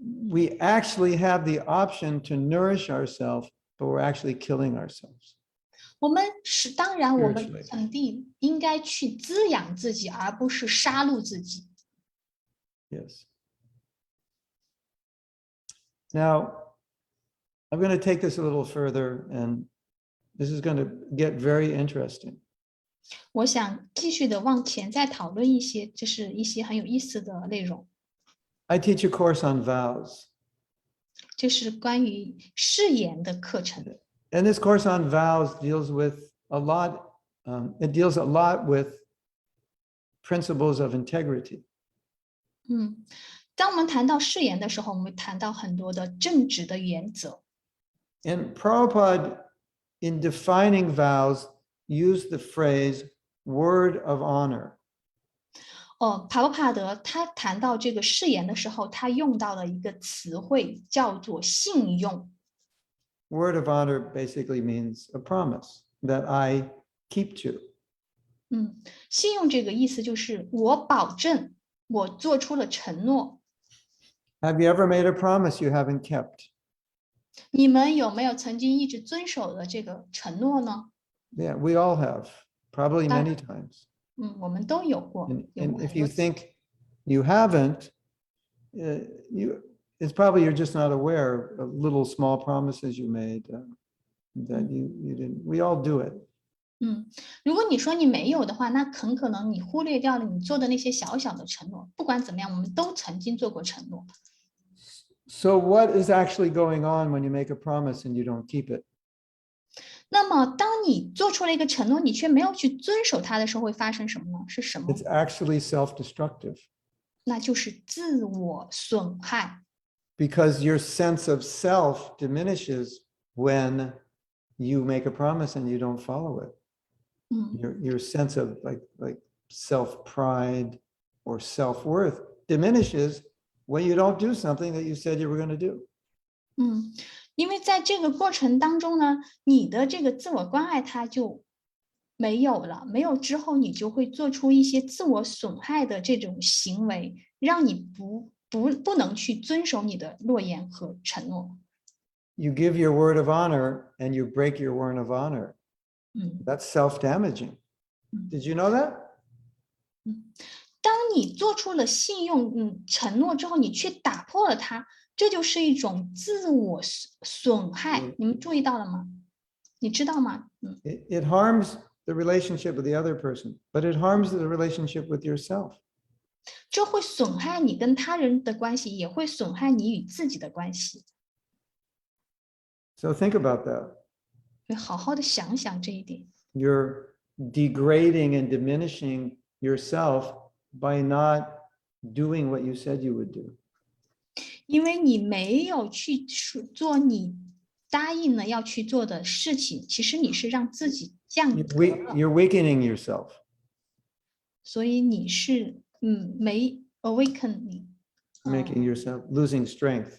We actually have the option to nourish ourselves, but we're actually killing ourselves. 当然，我们 Spiritually. 肯定应该去滋养自己，而不是杀戮自己。Yes. Now, I'm going to take this a little further, and this is going to get very interesting. 我想继续的往前再讨论一些，这是一些很有意思的内容。I teach a course on vows. 这是关于誓言的课程。And this course on vows deals with a lot, it deals a lot with principles of integrity. 当我们谈到誓言的时候，我们谈到很多的正直的原则。And Prabhupada, in defining vows, used the phrase word of honor. 帕布帕德他谈到这个誓言的时候，他用到了一个词汇，叫做信用。Word of honor basically means a promise that I keep to. 信用这个意思就是我保证，我做出了承诺。Have you ever made a promise you haven't kept? 你们有没有曾经一直遵守的这个承诺呢？ Yeah, we all have, probably many times. 我们都有过。 And if you think you haven't, it's probably you're just not aware of little small promises you made that you didn't. We all do it. 如果你说你没有的话，那很可能你忽略掉了你做的那些小小的承诺。不管怎么样，我们都曾经做过承诺。So what is actually going on when you make a promise and you don't keep it? 那么，当你做出了一个承诺，你却没有去遵守它的时候，会发生什么呢？是什么？ It's actually self-destructive 那就是自我损害。 because your sense of self diminishes when you make a promise and you don't follow it. Your sense of like self-pride or self-worth diminishes when you don't do something that you said you were going to do. 因为在这个过程当中呢，你的这个自我关爱它就没有了，没有之后，你就会做出一些自我损害的这种行为，让你不能去遵守你的诺言和承诺。You give your word of honor and you break your word of honor. That's self-damaging. Did you know that? 当你做出了信用承诺之后，你却打破了它，这就是一种自我损害。你们注意到了吗？你知道吗？It harms the relationship with the other person, but it harms the relationship with yourself. 这会损害你跟他人的关系，也会损害你与自己的关系。So think about that. 所以好好的想想这一点。You're degrading and diminishing yourself by not doing what you said you would do. 因为你没有去做你答应了要去做的事情，其实你是让自己降格了。You're weakening yourself. 所以你是没 awakening， making yourself losing strength.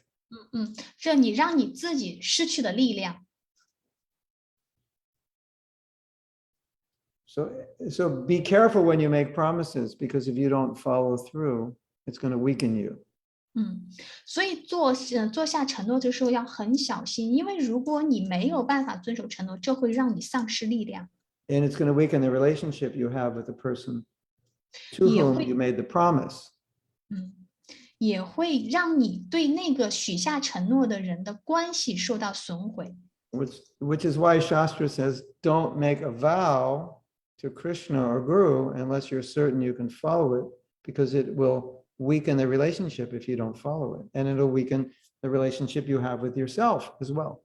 这你让你自己失去了力量。So be careful when you make promises, because if you don't follow through, it's going to weaken you. 所以做下承诺的时候要很小心，因为如果你没有办法遵守承诺，这会让你丧失力量。And it's going to weaken the relationship you have with the person to whom you made the promise. 也会让你对那个许下承诺的人的关系受到损毁。Which is why Shastra says, don't make a vow to Krishna or Guru unless you're certain you can follow it, because it will weaken the relationship if you don't follow it. And it'll weaken the relationship you have with yourself as well.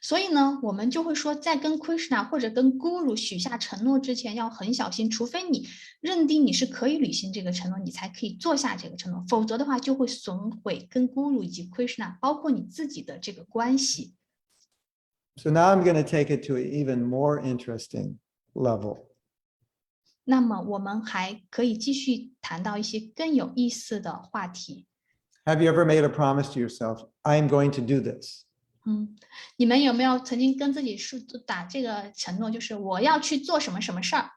所以呢，我们就会说，在跟 Krishna 或者跟 Guru 许下承诺之前，要很小心，除非你认定你是可以履行这个承诺，你才可以做下这个承诺，否则的话就会损毁跟 Guru 以及 Krishna，包括你自己的这个关系。So now I'm going to take it to an even more interesting level. 那么我们还可以继续谈到一些更有意思的话题。Have you ever made a promise to yourself? I'm going to do this. 你们有没有曾经跟自己打这个承诺，就是我要去做什么什么事儿？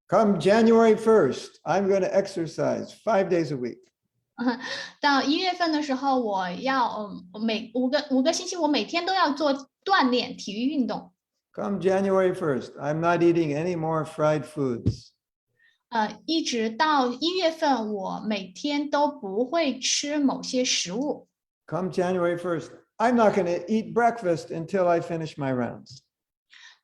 Come January 1st, I'm going to exercise 5 days a week. 到1月份的时候，我要每五个星期，我每天都要做锻炼、体育运动。Come January 1st, I'm not eating any more fried foods. 一直到1月份，我每天都不会吃某些食物。 Come January 1st, I'm not going to eat breakfast until I finish my rounds.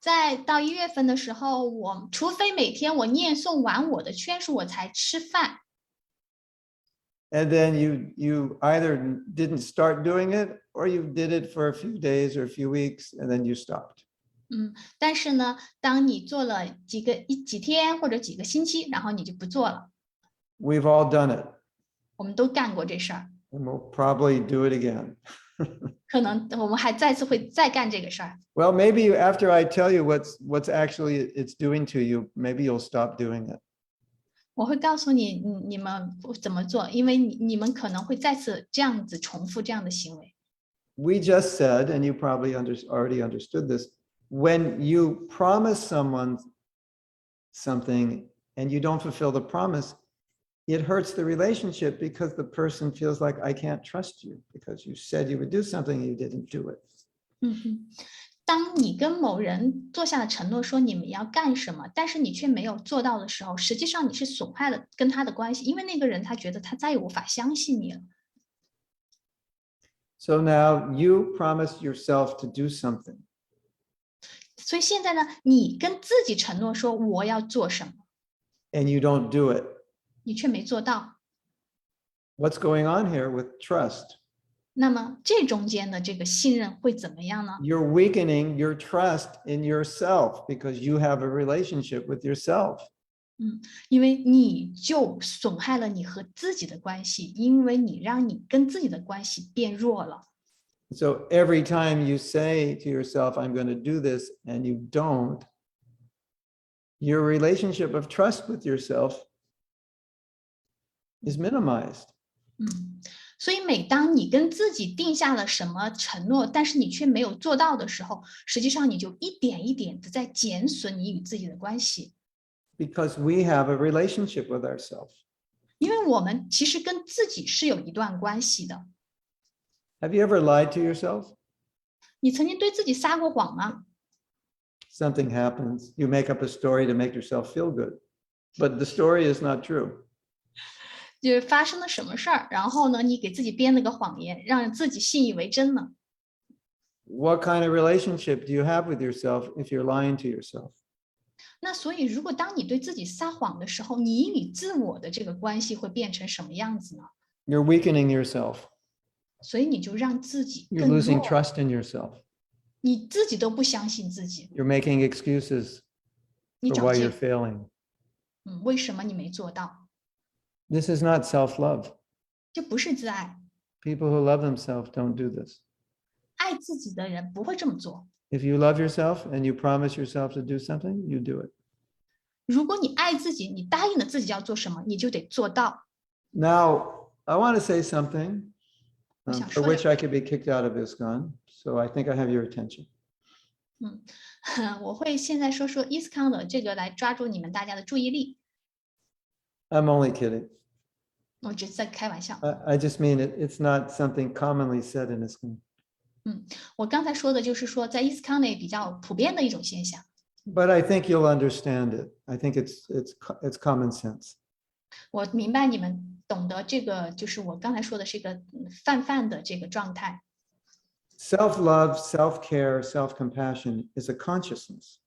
再到1月份的时候，我除非每天我念诵完我的圈数，我才吃饭。 And then you either didn't start doing it or you did it for a few days or a few weeks and then you stopped. 但是呢，当你做了几天或者几个星期，然后你就不做了。 We've all done it 我们都干过这事儿， and we'll probably do it again. 可能我们还会再干这个事儿。 Well, maybe after I tell you what's actually it's doing to you, maybe you'll stop doing it. 我会告诉你，你们怎么做，因为你们可能会再次这样子重复这样的行为。 We just said, and you probably already understood this, when you promise someone something and you don't fulfill the promise, it hurts the relationship because the person feels like I can't trust you because you said you would do something and you didn't do it. 当你跟某人做下了承诺，说你们要干什么，但是你却没有做到的时候，实际上你是损害了跟他的关系，因为那个人他觉得他再也无法相信你了。 So now you promise yourself to do something. 所以现在呢，你跟自己承诺说我要做什么， And you don't do it. 你却没做到。 What's going on here with trust? 那么这中间的这个信任会怎么样呢？ You're weakening your trust in yourself because you have a relationship with yourself. 因为你就损害了你和自己的关系，因为你让你跟自己的关系变弱了。 So every time you say to yourself, I'm going to do this, and you don't, your relationship of trust with yourself is minimized. 所以每当你跟自己定下了什么承诺，但是你却没有做到的时候，实际上你就一点一点的在减损你与自己的关系。 Because we have a relationship with ourselves. 因为我们其实跟自己是有一段关系的。 Have you ever lied to yourself? 你曾经对自己撒过谎吗？ Something happens, you make up a story to make yourself feel good, but the story is not true. 就是发生了什么事儿，然后呢，你给自己编了个谎言，让自己信以为真了。 What kind of relationship do you have with yourself if you're lying to yourself? 那所以，如果当你对自己撒谎的时候，你与自我的这个关系会变成什么样子呢？ You're weakening yourself. 所以你就让自己 You're 更 losing 弱， trust in yourself. 你自己都不相信自己， You're making excuses 你 for 找 why 借 you're failing. 为什么你没做到？ This is not self-love. 这不是自爱， People who love themselves don't do this. 爱自己的人不会这么做。 If you love yourself and you promise yourself to do something, you do it. 如果你爱自己，你答应了自己要做什么，你就得做到。 Now, I want to say something for 我想说 which I could be kicked out of ISKCON. So I think I have your attention. 我会现在说说 ISKCON 的这个来抓住你们大家的注意力。 I'm only kidding. 我只是在开玩笑。 I just mean it's not something commonly said in ISKCON. 我刚才说的就是说，在 ISKCON 内比较普遍的一种现象。 But I think you'll understand it. I think it's common sense. 我明白你们懂得这个，就是我刚才说的是一个泛的这个状态。 Self-love, self-care, self-compassion is a consciousness.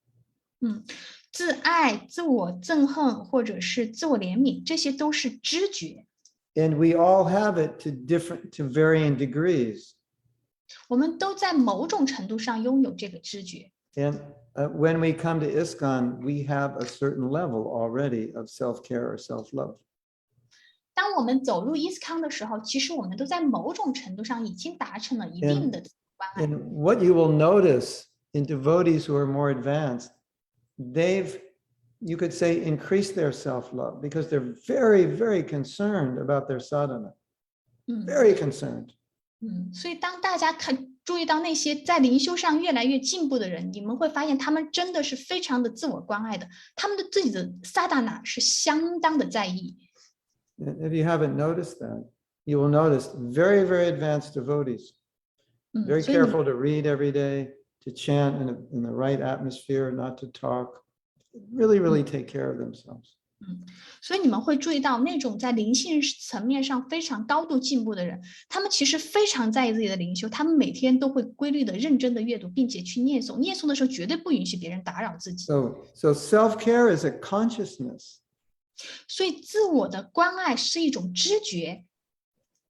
自爱、自我憎恨或者是自我怜悯，这些都是知觉。 And we all have it to varying degrees. 我们都在某种程度上拥有这个知觉。And when we come to ISKCON, we have a certain level already of self-care or self-love. 当我们走入伊斯康的时候，其实我们都在某种程度上已经达成了一定的自我关爱。 And what you will notice in devotees who are more advanced, they've, you could say, increased their self-love because they're very, very concerned about their sadhana, 嗯 very concerned. 所以当大家注意到那些在灵修上越来越进步的人，你们会发现他们真的是非常的自我关爱的，他们的自己的萨达那是相当的在意。 And if you haven't noticed that, you will notice very, very advanced devotees, very 所以你 careful to read every day, to chant in the right atmosphere, not to talk, really, really take care of themselves. 所以你们会注意到，那种在灵性层面上非常高度进步的人，他们其实非常在意自己的灵修，他们每天都会规律的、认真的阅读，并且去念诵。念诵的时候绝对不允许别人打扰自己。 So self-care is a consciousness. 所以自我的关爱是一种知觉。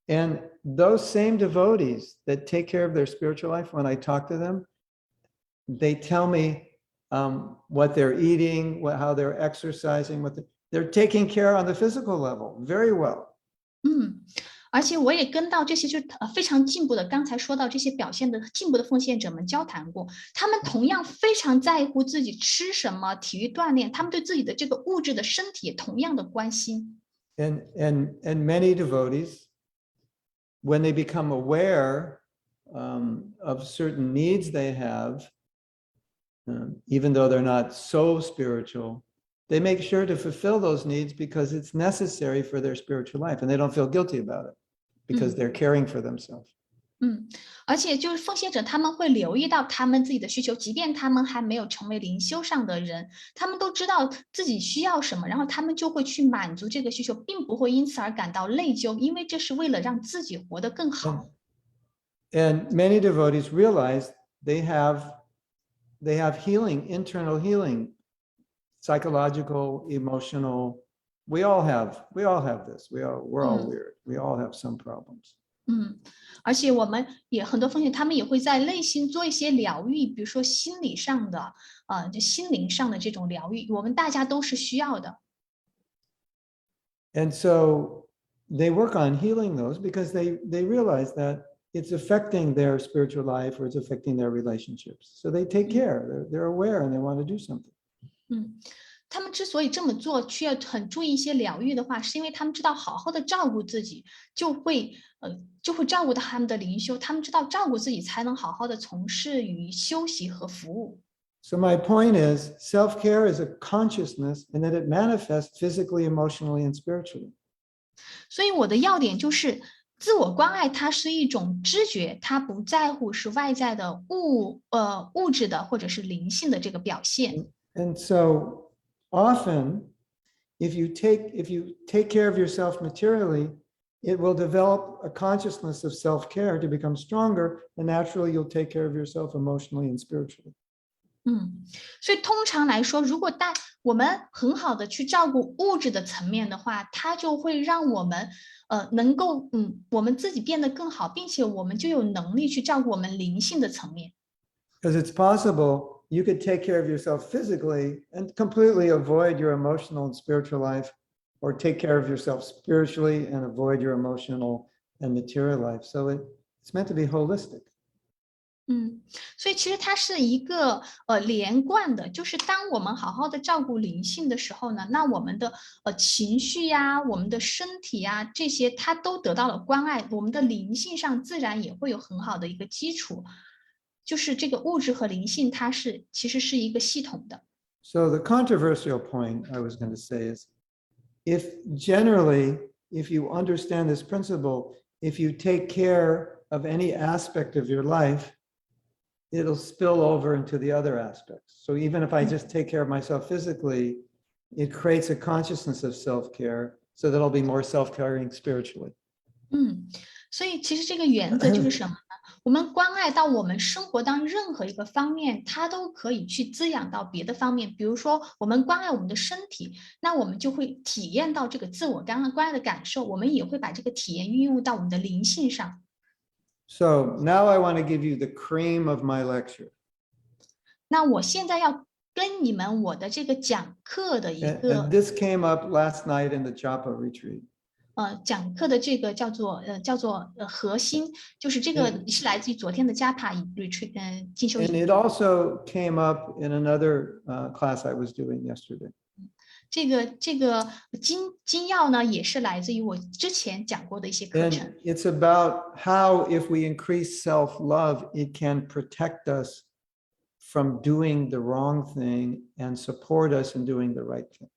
And those same devotees that take care of their spiritual life, when I talk to them, they tell me what they're eating, how they're exercising, they're taking care on the physical level very well. 而且我也跟到这些非常进步的，刚才说到这些表现的进步的奉献者们交谈过，他们同样非常在乎自己吃什么、体育锻炼，他们对自己的这个物质的身体也同样的关心。 And many devotees, when they become aware of certain needs they have, even though they're not so spiritual, they make sure to fulfill those needs because it's necessary for their spiritual life, and they don't feel guilty about it because they're caring for themselves. 而且就是奉献者，他们会留意到他们自己的需求，即便他们还没有成为灵修上的人，他们都知道自己需要什么，然后他们就会去满足这个需求，并不会因此而感到内疚，因为这是为了让自己活得更好。 And many devotees realize they have healing, internal healing, psychological, emotional. We all have this. We're all weird. We all have some problems. 而且我们也很多奉献，他们也会在内心做一些疗愈，比如说心理上的，就心灵上的这种疗愈，我们大家都是需要的。 And so they work on healing those because they realize that it's affecting their spiritual life or it's affecting their relationships. So they take care. They're aware and they want to do something. 他们之所以这么做，需要很注意一些疗愈的话，是因为他们知道好好的照顾自己，就会照顾到他们的灵修。他们知道照顾自己才能好好的从事于休息和服务。 So my point is, self-care is a consciousness and that it manifests physically, emotionally, and spiritually. 所以我的要点就是，自我关爱它是一种知觉，它不在乎是外在的物质的或者是灵性的这个表现。 And so often, if you take care of yourself materially, it will develop a consciousness of self-care to become stronger, and naturally you'll take care of yourself emotionally and spiritually. 所以通常来说，如果我们很好的去照顾物质的层面的话，它就会让我们能够我们自己变得更好，并且我们就有能力去照顾我们灵性的层面。 Because it's possible you could take care of yourself physically and completely avoid your emotional and spiritual life, or take care of yourself spiritually and avoid your emotional and material life. So it's meant to be holistic. 所以其实它是一个连贯的，就是当我们好好的照顾灵性的时候呢，那我们的情绪呀、我们的身体呀这些，它都得到了关爱，我们的灵性上自然也会有很好的一个基础。就是这个物质和灵性，它其实是一个系统的。 So the controversial point I was going to say is, if generally, if you understand this principle, if you take care of any aspect of your life, it'll spill over into the other aspects. So even if I just take care of myself physically, it creates a consciousness of self-care so that I'll be more self-caring spiritually. 所以其实这个原则就是什么呢？我们关爱到我们生活当任何一个方面，它都可以去滋养到别的方面。比如说，我们关爱我们的身体，那我们就会体验到这个自我关爱的感受，我们也会把这个体验运用到我们的灵性上。So now I want to give you the cream of my lecture. 那我现在要跟你们我的这个讲课的一 And 个 this came up last night in the Japa retreat. 讲课的这个叫做核心，就是这个是来自于昨天的加帕retreat 进修 And 营。 it also came up in another class I was doing yesterday. 这个金药呢，也是来自于我之前讲过的一些课程。 And it's about how if we increase self-love, it can protect us from doing the wrong thing and support us in doing the right thing.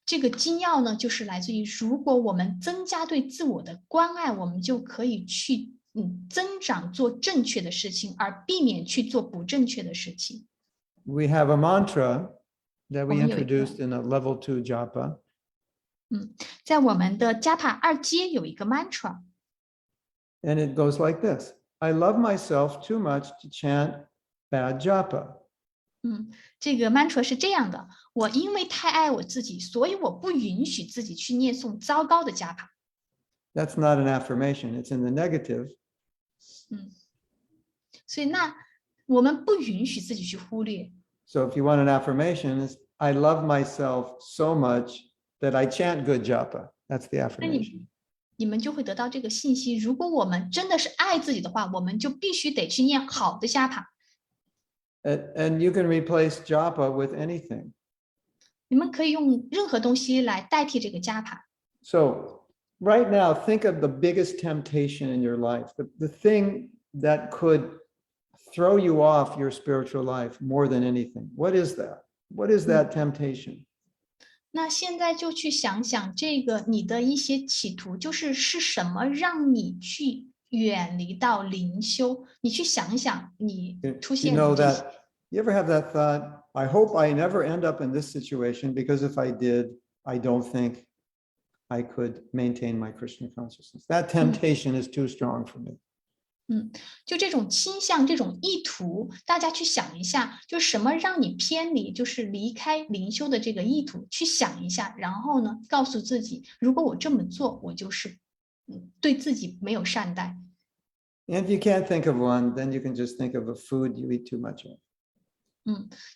这个金药呢，就是来自于如果我们增加对自我的关爱，我们就可以去增长做正确的事情，而避免去做不正确的事情。 We have a mantra that we 我们有一个- introduced in a level 2 japa. 在我们的加帕2阶有一个 mantra， And it goes like this. I love myself too much to chant bad japa. 这个 mantra 是这样的：我因为太爱我自己，所以我不允许自己去念诵糟糕的加帕。 That's not an affirmation. It's in the negative. 所以那我们不允许自己去忽略。 So if you want an affirmation, it's I love myself so much that I chant good japa. That's the 那 affirmation. 你们就会得到这个信息。如果我们真的是爱自己的话，我们就必须得去念好的加帕。 And you can replace japa with anything. 你们可以用任何东西来代替这个加帕。 So right now, think of the biggest temptation in your life, the thing that could throw you off your spiritual life more than anything. What is that? What is that temptation? 那现在就去想想这个你的一些企图，就是什么让你去远离到灵修？你去想想，你出 You 现 know 的这些。 that, you ever have that thought, I hope I never end up in this situation because if I did, I don't think I could maintain my Krishna consciousness. That temptation is too strong for me. 就这种倾向、这种意图，大家去想一下，就什么让你偏离，就是离开灵修的这个意图，去想一下，然后呢，告诉自己，如果我这么做，我就是对自己没有善待。 And if you can't think of one, then you can just think of a food you eat too much of.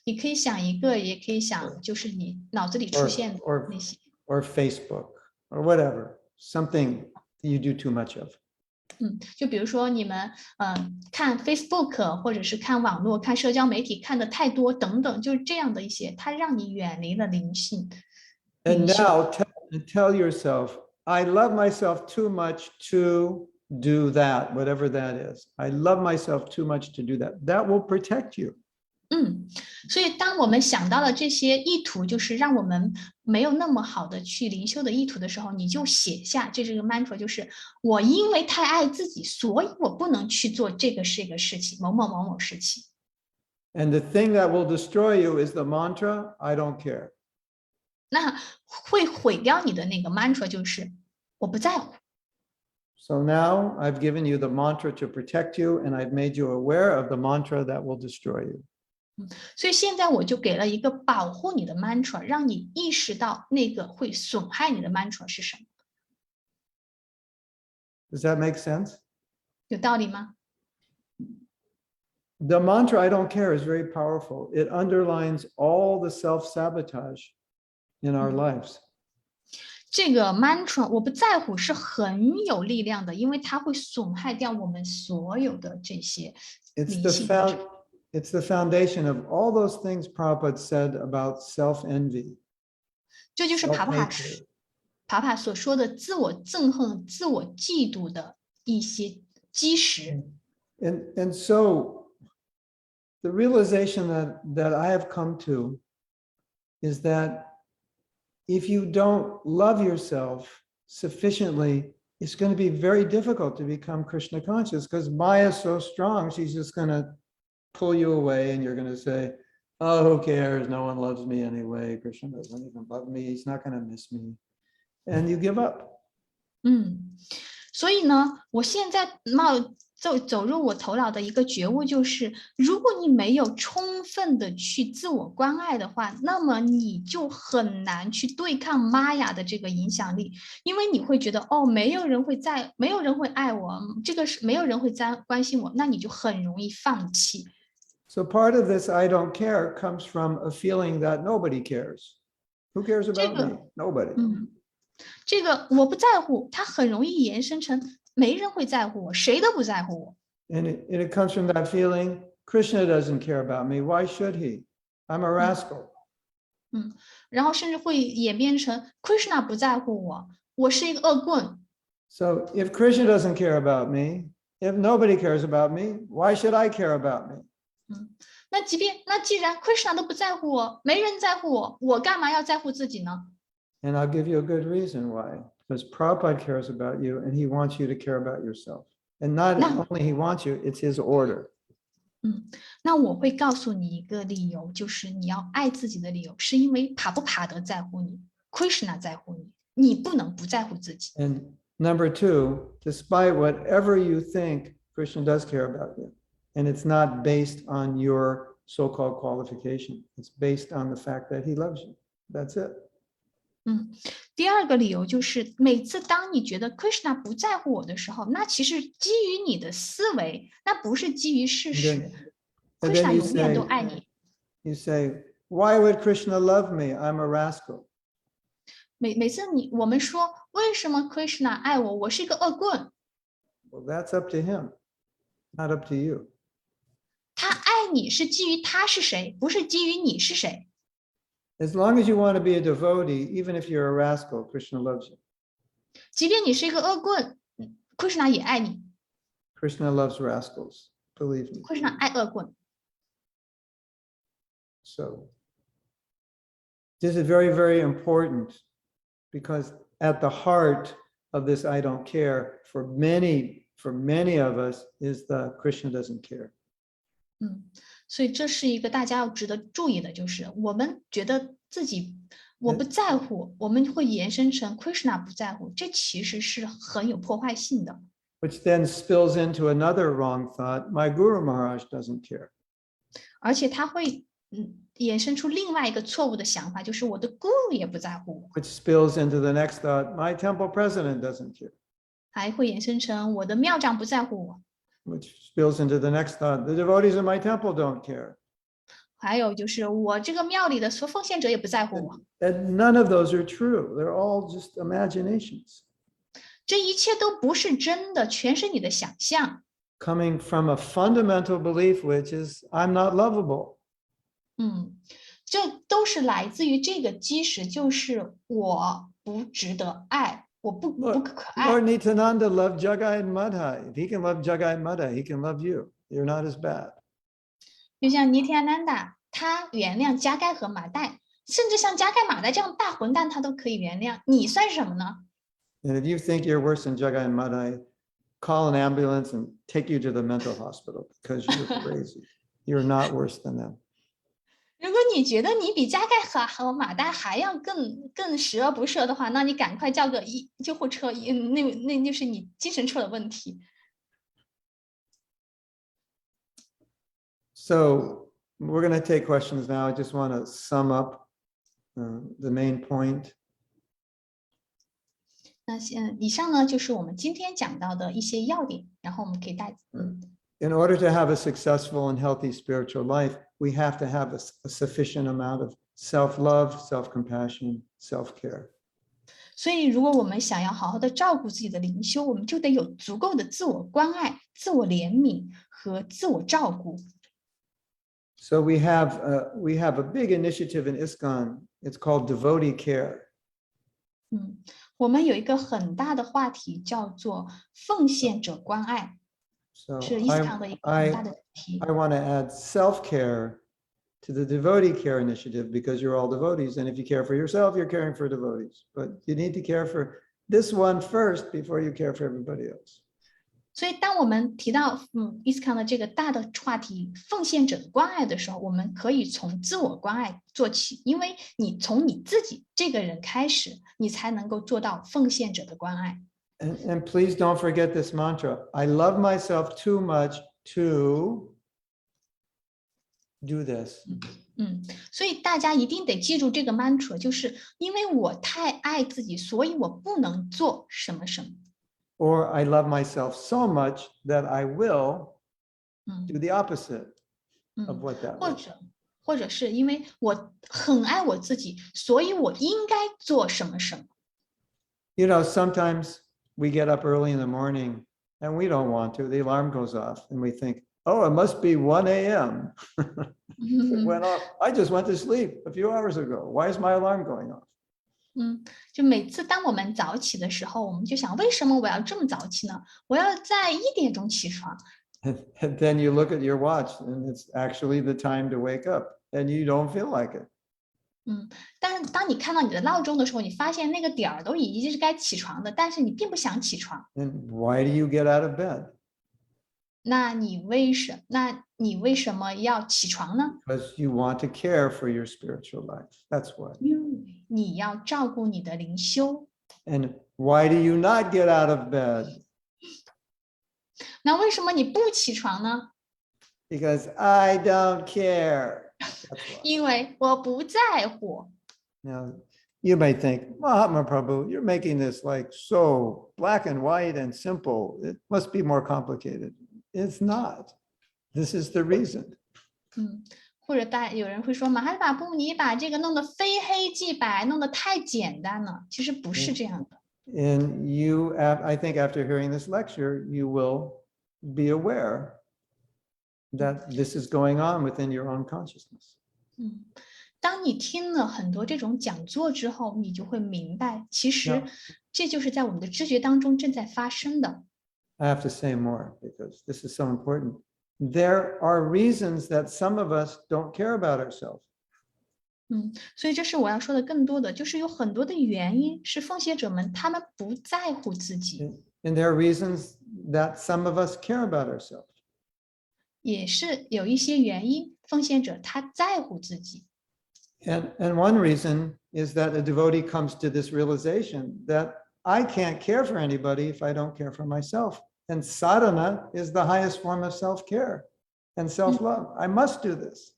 你可以想一个，也可以想，就是你脑子里出现的 Or 那些。 or Facebook or whatever, something you do too much of. 就比如说你们看 Facebook 或者是看网络、看社交媒体看的太多等等，就是这样的一些，它让你远离了灵性。 And 灵修 now tell yourself, I love myself too much to do that, whatever that is. I love myself too much to do that. That will protect you. 所以当我们想到了这些意图，就是让我们没有那么好的去灵修的意图的时候，你就写下这个 mantra， 就是我因为太爱自己，所以我不能去做这个事情，某某某某事情。 And the thing that will destroy you is the mantra, I don't care. 那会毁掉你的那个 mantra，就是我不在乎。 So now I've given you the mantra to protect you, and I've made you aware of the mantra that will destroy you. 所以现在我就给了一个保护你的 mantra， 让你意识到那个会损害你的 mantra 是什么。 Does that make sense? 有道理吗？ The mantra, I don't care, is very powerful. It underlines all the self-sabotage in our lives. 这个 mantra 我不在乎是很有力量的，因为它会损害掉我们所有的这些 It's 灵 the 性。 it's the foundation of all those things Prabhupada said about self-envy. 这就是爬爬 self-hatred. 所说的自我憎恨、自我嫉妒的一些基石。 And so the realization that I have come to is that if you don't love yourself sufficiently, it's going to be very difficult to become Krishna conscious because Maya is so strong, she's just going to pull you away and you're going to say, oh, who cares? No one loves me anyway. Krishna doesn't even love me. He's not going to miss me. And you give up. 所以呢，我现在走入我头脑的一个觉悟就是，如果你没有充分的去自我关爱的话，那么你就很难去对抗玛雅的这个影响力，因为你会觉得哦，没有人会爱我，这个是没有人会关心我，那你就很容易放弃。So part of this I don't care comes from a feeling that nobody cares. Who cares about me? Nobody. 这个我不在乎，它很容易延伸成没人会在乎我，谁都不在乎我。And it comes from that feeling, Krishna doesn't care about me. Why should he? I'm a rascal. 然后甚至会演变成 Krishna 不在乎我，我是一个恶棍。So if Krishna doesn't care about me, if nobody cares about me, why should I care about me? 那既然 Krishna 都不在乎我，没人在乎我，我干嘛要在乎自己呢？ And I'll give you a good reason why. Because Prabhupada cares about you and he wants you to care about yourself. And not only he wants you, it's his order. 那我会告诉你一个理由，就是你要爱自己的理由，是因为帕布帕德在乎你 ，Krishna 在乎你，你不能不在乎自己。 And number two, despite whatever you think, Krishna does care about you. And it's not based on your so-called qualification. It's based on the fact that he loves you. That's it. 第二个理由就是，每次当你觉得 Krishna 不在乎我的时候，那其实基于你的思维，那不是基于事实。And Krishna then you 永远都 say, 爱你。 you say, why would Krishna love me? I'm a rascal. 每次我们说为什么 Krishna 爱我，我是一个恶棍， Well, that's up to him, not up to you. 他爱你是基于他是谁，不是基于你是谁。 As long as you want to be a devotee, even if you're a rascal, Krishna loves you. 即便你是一个恶棍，Krishna 也爱你。 Krishna loves rascals, believe me. Krishna 爱恶棍。 So this is very, very important because at the heart of this I don't care for many of us is the Krishna doesn't care. 所以这是一个大家要值得注意的，就是我们觉得自己我不在乎，我们会延伸成 Krishna 不在乎，这其实是很有破坏性的。 Which then spills into another wrong thought. My Guru Maharaj doesn't care. 而且它会衍生出另外一个错误的想法，就是我的 Guru 也不在乎我， Which spills into the next thought. My temple president doesn't care. 还会衍生成我的庙长不在乎我， Which spills into the next thought. The devotees in my temple don't care. 还有就是我这个庙里的所奉献者也不在乎我。 And none of those are true. They're all just imaginations 这一切都不是真的，全是你的想象。 coming from a fundamental belief, which is I'm not lovable. 这都是来自于这个基石，就是我不值得爱，我不可爱。 Lord Nityananda loved Jagai and Madhai. If he can love Jagai and Madhai, he can love you. You're not as bad. 就像尼提亚南达，他原谅加盖和马代，甚至像加盖马代这样大混蛋，他都可以原谅。你算什么呢？ And if you think you're worse than Jagai and Madhai, call an ambulance and take you to the mental hospital because you're crazy. You're not worse than them. 如果你觉得你比加盖和马代还要更十恶不赦的话，那你赶快叫个救护车，那就是你精神出了问题。 So we're going to take questions now. I just want to sum up the main point. 那以上呢就是我们今天讲到的一些要点，然后我们可以In order to have a successful and healthy spiritual life, we have to have a sufficient amount of self-love, self-compassion, self-care. 所以如果我们想要好好的照顾自己的灵修，我们就得有足够的自我关爱、自我怜悯和自我照顾。 So we have a big initiative in ISKCON. It's called devotee care. 我们有一个很大的话题叫做奉献者关爱， So 是伊斯堂的一个很大的主题。 I want to add self-care to the devotee care initiative because you're all devotees. And if you care for yourself, you're caring for devotees. But you need to care for this one first before you care for everybody else. 所以当我们提到伊斯康的这个大的话题奉献者的关爱的时候，我们可以从自我关爱做起，因为你从你自己这个人开始，你才能够做到奉献者的关爱。And please don't forget this mantra. I love myself too much to do this. 所以大家一定得记住这个 mantra，就是因为我太爱自己，所以我不能做什么什么。 Or I love myself so much that I will 嗯 do the opposite of 嗯， what that 或 was. 者或者是因为我很爱我自己，所以我应该做什么什么。 You know, sometimes we get up early in the morning and we don't want to. The alarm goes off and we think, oh, it must be 1 a.m. It went off. I just went to sleep a few hours ago. Why is my alarm going off? 就每次当我们早起的时候，我们就想，为什么我要这么早起呢？我要在1点钟起床。 And then you look at your watch and it's actually the time to wake up and you don't feel like it. 但是当你看到你的闹钟的时候，你发现那个点儿都已经是该起床的，但是你并不想起床。 And why do you get out of bed? 那你为什么要起床呢？ Because you want to care for your spiritual life. That's why. 因为你要照顾你的灵修。 And why do you not get out of bed? 那为什么你不起床呢？ Because I don't care. That's why. 因为我不在乎。 Now, you may think, Mahatma Prabhu, you're making this like so black and white and simple. It must be more complicated. It's not. This is the reason. 或者有人会说，马哈巴布，你把这个弄得非黑即白，弄得太简单了。其实不是这样的。 And you, I think after hearing this lecture, you will be aware that this is going on within your own consciousness. 当你听了很多这种讲座之后，你就会明白，其实这就是在我们的知觉当中正在发生的。 I have to say more because this is so important. There are reasons that some of us don't care about ourselves. 所以这是我要说的更多的，就是有很多的原因是奉献者们他们不在乎自己， And there are reasons that some of us care about ourselves. 也是有一些原因，奉献者他在乎自己。 And one reason is that a devotee comes to this realization that I can't care for anybody if I don't care for myself. And sadhana is the highest form of self-care and self-love. I must do this.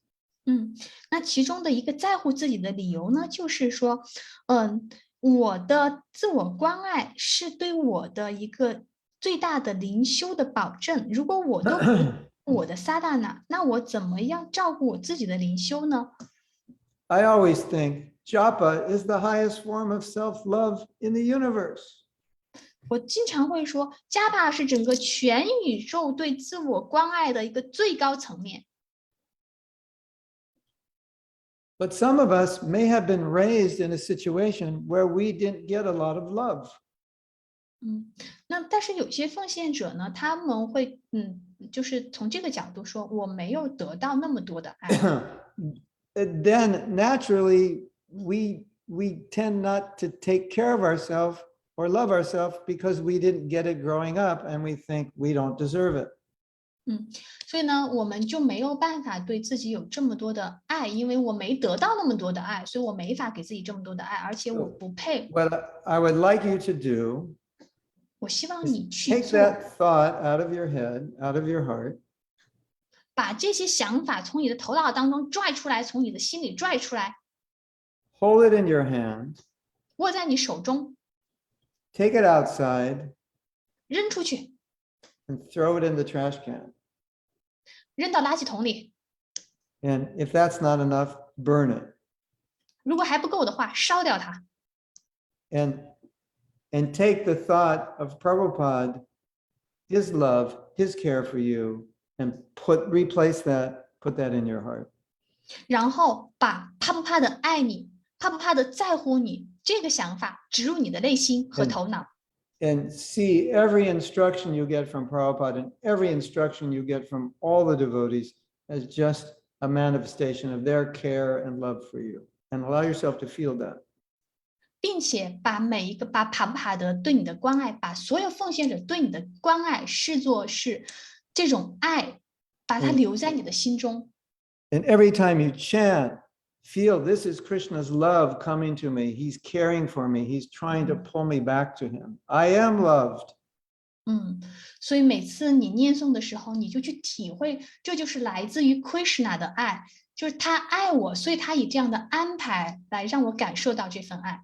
那其中的一个在乎自己的理由呢，就是说，我的自我关爱是对我的一个最大的灵修的保证。如果我都不我的萨达那，那我怎么样照顾我自己的灵修呢？ I always think japa is the highest form of self-love in the universe. 我经常会说，加帕是整个全宇宙对自我关爱的一个最高层面。 But some of us may have been raised in a situation where we didn't get a lot of love. 那但是有些奉献者呢，他们会就是从这个角度说，我没有得到那么多的爱。Then naturally we tend not to take care of ourselves or love ourselves because we didn't get it growing up and we think we don't deserve it. 所以呢，我们就没有办法对自己有这么多的爱，因为我没得到那么多的爱，所以我没法给自己这么多的爱，而且我不配。 What I would like you to do 我希望 is 你去 take 做， that thought out of your head, out of your heart, 把这些想法从你的头脑当中拽出来，从你的心里拽出来， hold it in your hand, 握在你手中， take it outside, 扔出去， and throw it in the trash can. 扔到垃圾桶里。 And if that's not enough, burn it. 如果还不够的话，烧掉它。 And take the thought of Prabhupada, his love, his care for you, and replace that, put that in your heart. 然后把怕不怕的爱你，怕不怕的在乎你这个想法植入你的内心和头脑。 And see every instruction you get from Prabhupada and every instruction you get from all the devotees as just a manifestation of their care and love for you. And allow yourself to feel that. 并且把每一个把帕布帕德对你的关爱，把所有奉献者对你的关爱视作是这种爱，把它留在你的心中。 And every time you chant, feel this is Krishna's love coming to me. He's caring for me. He's trying to pull me back to him. I am loved. 所以每次你念诵的时候，你就去体会，这就是来自于 Krishna 的爱，就是他爱我，所以他以这样的安排来让我感受到这份爱。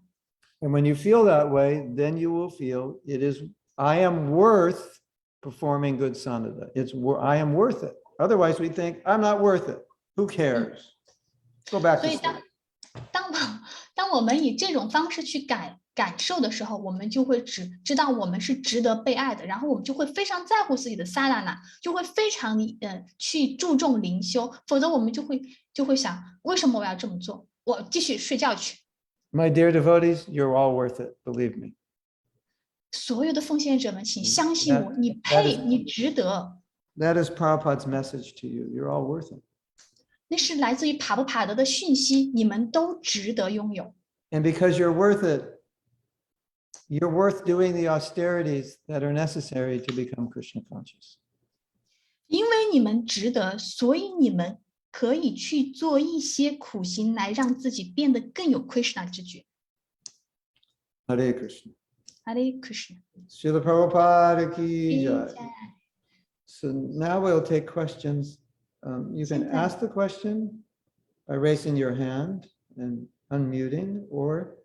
And when you feel that way, then you will feel it is, I am worth performing good sanada. I am worth it. Otherwise, we think, I'm not worth it. Who cares? Go back to 所以 sleep. 当我们以这种方式去感受的时候，我们就会知道我们是值得被爱的，然后我们就会非常在乎自己的萨拉那，就会非常去注重灵修，否则我们就会想，为什么我要这么做？我继续睡觉去。My dear devotees, you're all worth it. Believe me. 所有的奉献者们，请相信我，你 that 配， is- 你值得。 That is Prabhupada's message to you. You're all worth it. 那是来自于帕布帕德的讯息，你们都值得拥有。 And because you're worth it, you're worth doing the austerities that are necessary to become Krishna conscious. 因为你们值得，所以你们可以去做一些苦行，来让自己变得更有 Krishna 之觉。 Hare Krishna. Hare Krishna。 Srila Prabhupada ki jai. So now we'll take questions. You can ask the question by raising your hand and unmuting, or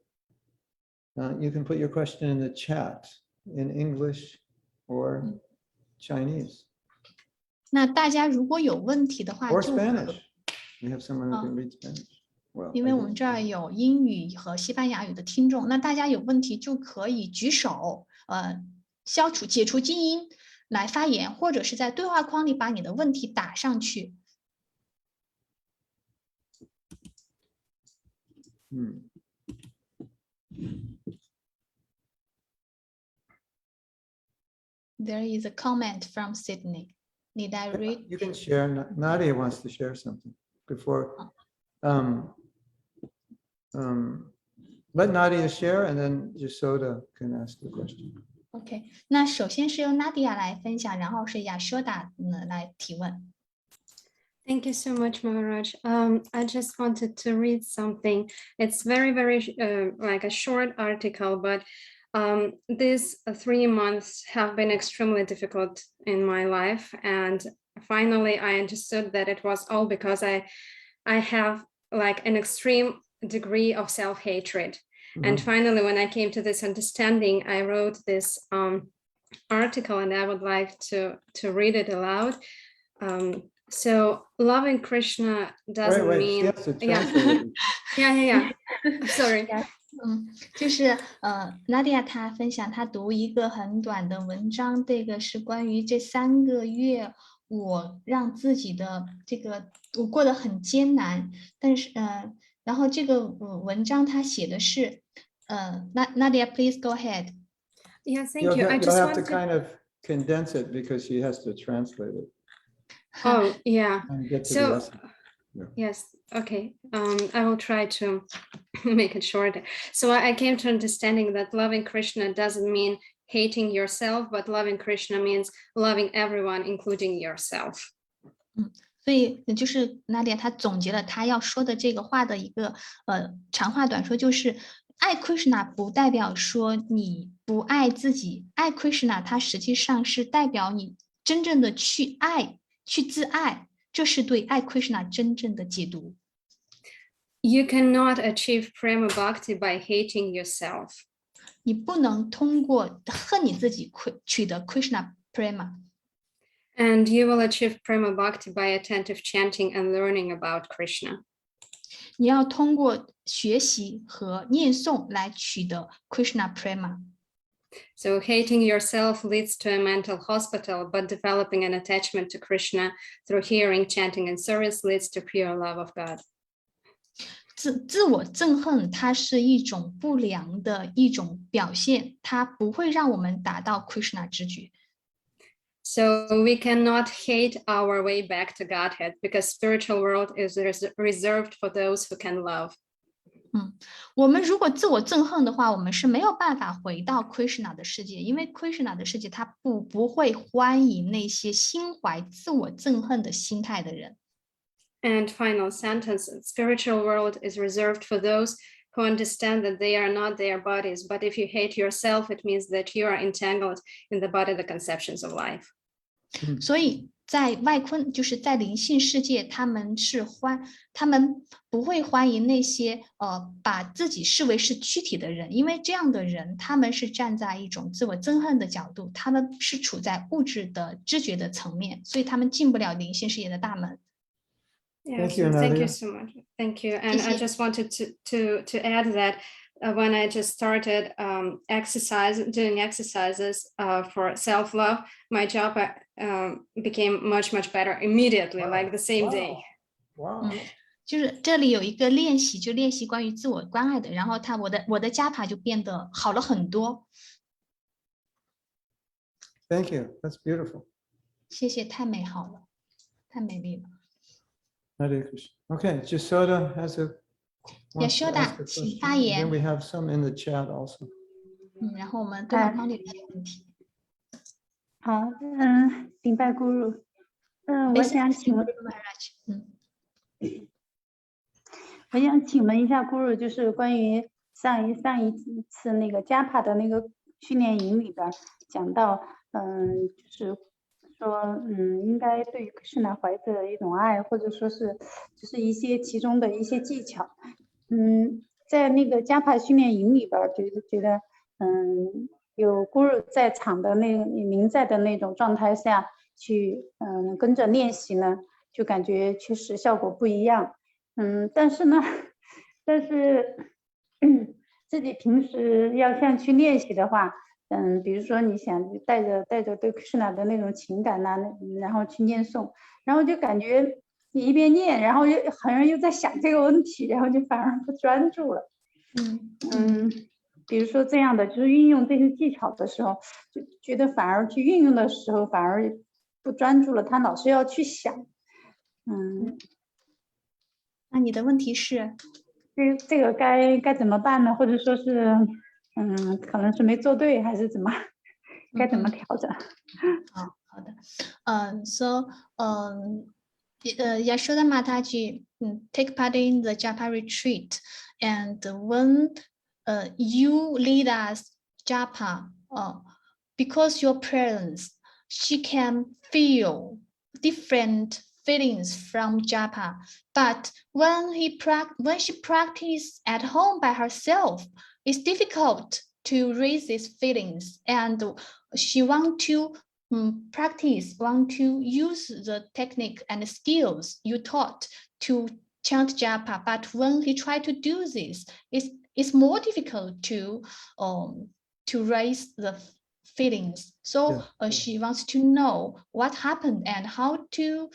you can put your question in the chat in English or Chinese 那大家如果有问题的话， or 就可 Spanish. We have someone who can read Spanish. Well, 因 I 为 do. 我们这儿有英语和西班牙语的听众，那大家有问题就可以举手，解除静音来发言，或者是在对话框里把你的问题打上去。 There is a comment from Sydney. Need I read? You can share. Nadia wants to share something before. Let Nadia share, and then Yasoda can ask the question. OK， 那首先是由 Nadia 来分享，然后是 Yashoda 来提问。 Thank you so much, Maharaj. I just wanted to read something. It's very, very like a short article, but these 3 months have been extremely difficult in my life. And finally, I understood that it was all because I have like an extreme degree of self-hatred. And finally, when I came to this understanding, I wrote this article, and I would like to read it aloud. So loving Krishna doesn't Wait, mean, yes, it's translated. yeah. Sorry. 就是Nadia 她分享，她读一个很短的文章，这个是关于这3个月我让自己的我过得很艰难，但是然后这个文章她写的是Nadia, please go ahead. Yeah, thank You'll you. I have just to wanted kind of condense it because she has to translate it Oh, yeah. and get to the So, essence. yes, okay. I will try to make it short. So I came to understanding that loving Krishna doesn't mean hating yourself, but loving Krishna means loving everyone, including yourself. 所以就是 Nadia 她总结了她要说的这个话的一个长话短说，就是爱 Krishna 不代表说你不爱自己，爱 Krishna 它实际上是代表你真正的去爱，去自爱，这是对爱 Krishna 真正的解读。 You cannot achieve prema bhakti by hating yourself. 你不能通过恨你自己取得 Krishna prema。 And you will achieve prema bhakti by attentive chanting and learning about Krishna. 你要通过学习和念诵来取得 Krishna prema。 So hating yourself leads to a mental hospital, but developing an attachment to Krishna through hearing, chanting, and service leads to pure love of God. 自我憎恨，它是一种不良的一种表现，它不会让我们达到 Krishna 知觉。 So we cannot hate our way back to Godhead because spiritual world is reserved for those who can love. 我们如果自我憎恨的话，我们是没有办法回到 Krishna 的世界，因为 Krishna 的世界它不会欢迎那些心怀自我憎恨的心态的人。And final sentence, spiritual world is reserved for those who understand that they are not their bodies, but if you hate yourself, it means that you are entangled in the body, the conceptions of life. 所以在外坤，就是在灵性世界，他们不会欢迎那些把自己视为是躯体的人，因为这样的人他们是站在一种自我憎恨的角度，他们是处在物质的知觉的层面，所以他们进不了灵性世界的大门。Yeah, Thank you, so thank Nadia. you so much. Thank you. And I 谢谢。 just wanted to add that when I just started doing exercises for self-love, my job became much better immediately, like the same day. Wow. 就是这里有一个练习，就练习关于自我关爱的，然后我的加帕就变得好了很多。Thank you. That's beautiful. 谢谢，太美好了，太美丽了。 Hare Krishna. Okay, Jasoda has a. wants to Yashoda, ask a 请 question. 发 Then 言。 we have some in the chat also. 然后我们对话框里有问题。好，顶拜咕噜，我 Listen, 想请问， Maharaj，我想请问一下咕噜，就是关于上一次那个加帕的那个训练营里边儿讲到，就是说，应该对于是那怀着一种爱，或者说是就是一些其中的一些技巧，在那个加帕训练营里边儿，觉得，有咕噜在场的那个临在的那种状态下去，跟着练习呢，就感觉确实效果不一样。但是呢，自己平时要像去练习的话，比如说你想带着对 Krishna 的那种情感呐、然后去念诵，然后就感觉你一边念，然后好像又在想这个问题，然后就反而不专注了。比如说这样的，就是运用这些技巧的时候，就觉得反而去运用的时候反而不专注了，他老是要去想。那你的问题是？这个该怎么办呢？或者说是，可能是没做对，还是怎么？该怎么调整？好的。So, Yashoda Mataji take part in the Japa retreat, and when you lead us Japa, because your presence, she can feel different feelings from Japa. But when she practices at home by herself, it's difficult to raise these feelings, and she want to want to use the technique and skills you taught to chant japa. But when he tried to do this, it's more difficult to raise the feelings. So she wants to know what happened and how to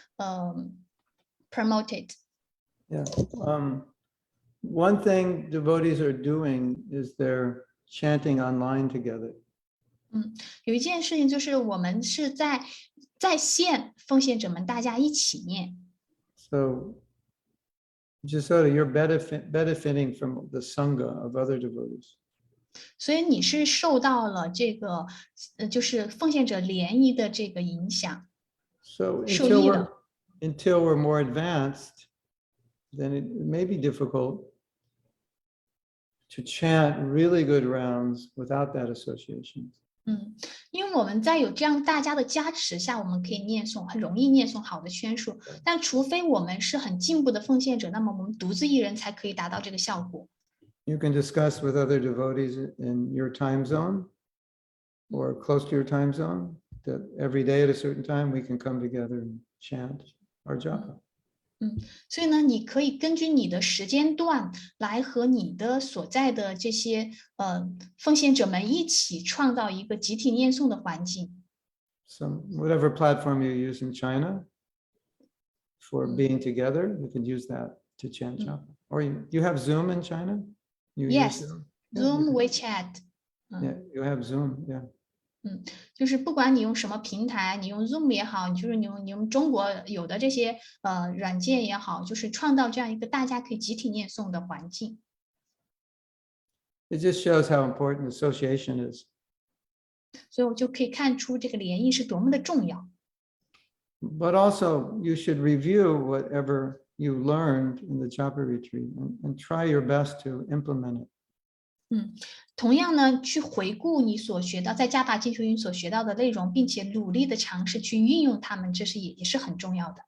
promote it. Yeah. One thing devotees are doing is they're chanting online together. 有一件事情就是我们是在线奉献者们大家一起念。So, Jasoda, you're benefiting from the sangha of other devotees. 所以你是受到了这个就是奉献者联谊的这个影响。 So 受益的。 until we're more advanced, then it may be difficult to chant really good rounds without that association. 因为我们在有这样大家的加持下，我们可以念诵，很容易念诵好的圈数。但除非我们是很进步的奉献者，那么我们独自一人才可以达到这个效果。 You can discuss with other devotees in your time zone or close to your time zone that every day at a certain time we can come together and chant our japa. 所以呢，你可以根据你的时间段来和你的所在的这些奉献者们一起创造一个集体念诵的环境。 Whatever platform you use in China for being together, you can use that to chant japa. Or you have Zoom in China? You use Yes, Zoom? Zoom, WeChat. Yeah, you have Zoom, yeah. 就是不管你用什么平台，你用 Zoom 也好，就是你用中国有的这些软件也好，就是创造这样一个大家可以集体念诵的环境。 It just shows how important association is. 所以我就可以看出这个联谊是多么的重要。 But also, you should review whatever you learned in the Japa retreat and try your best to implement it. 同样呢，去回顾你所学到在加帕进修营所学到的内容，并且努力的尝试去运用它们，这是也是很重要的。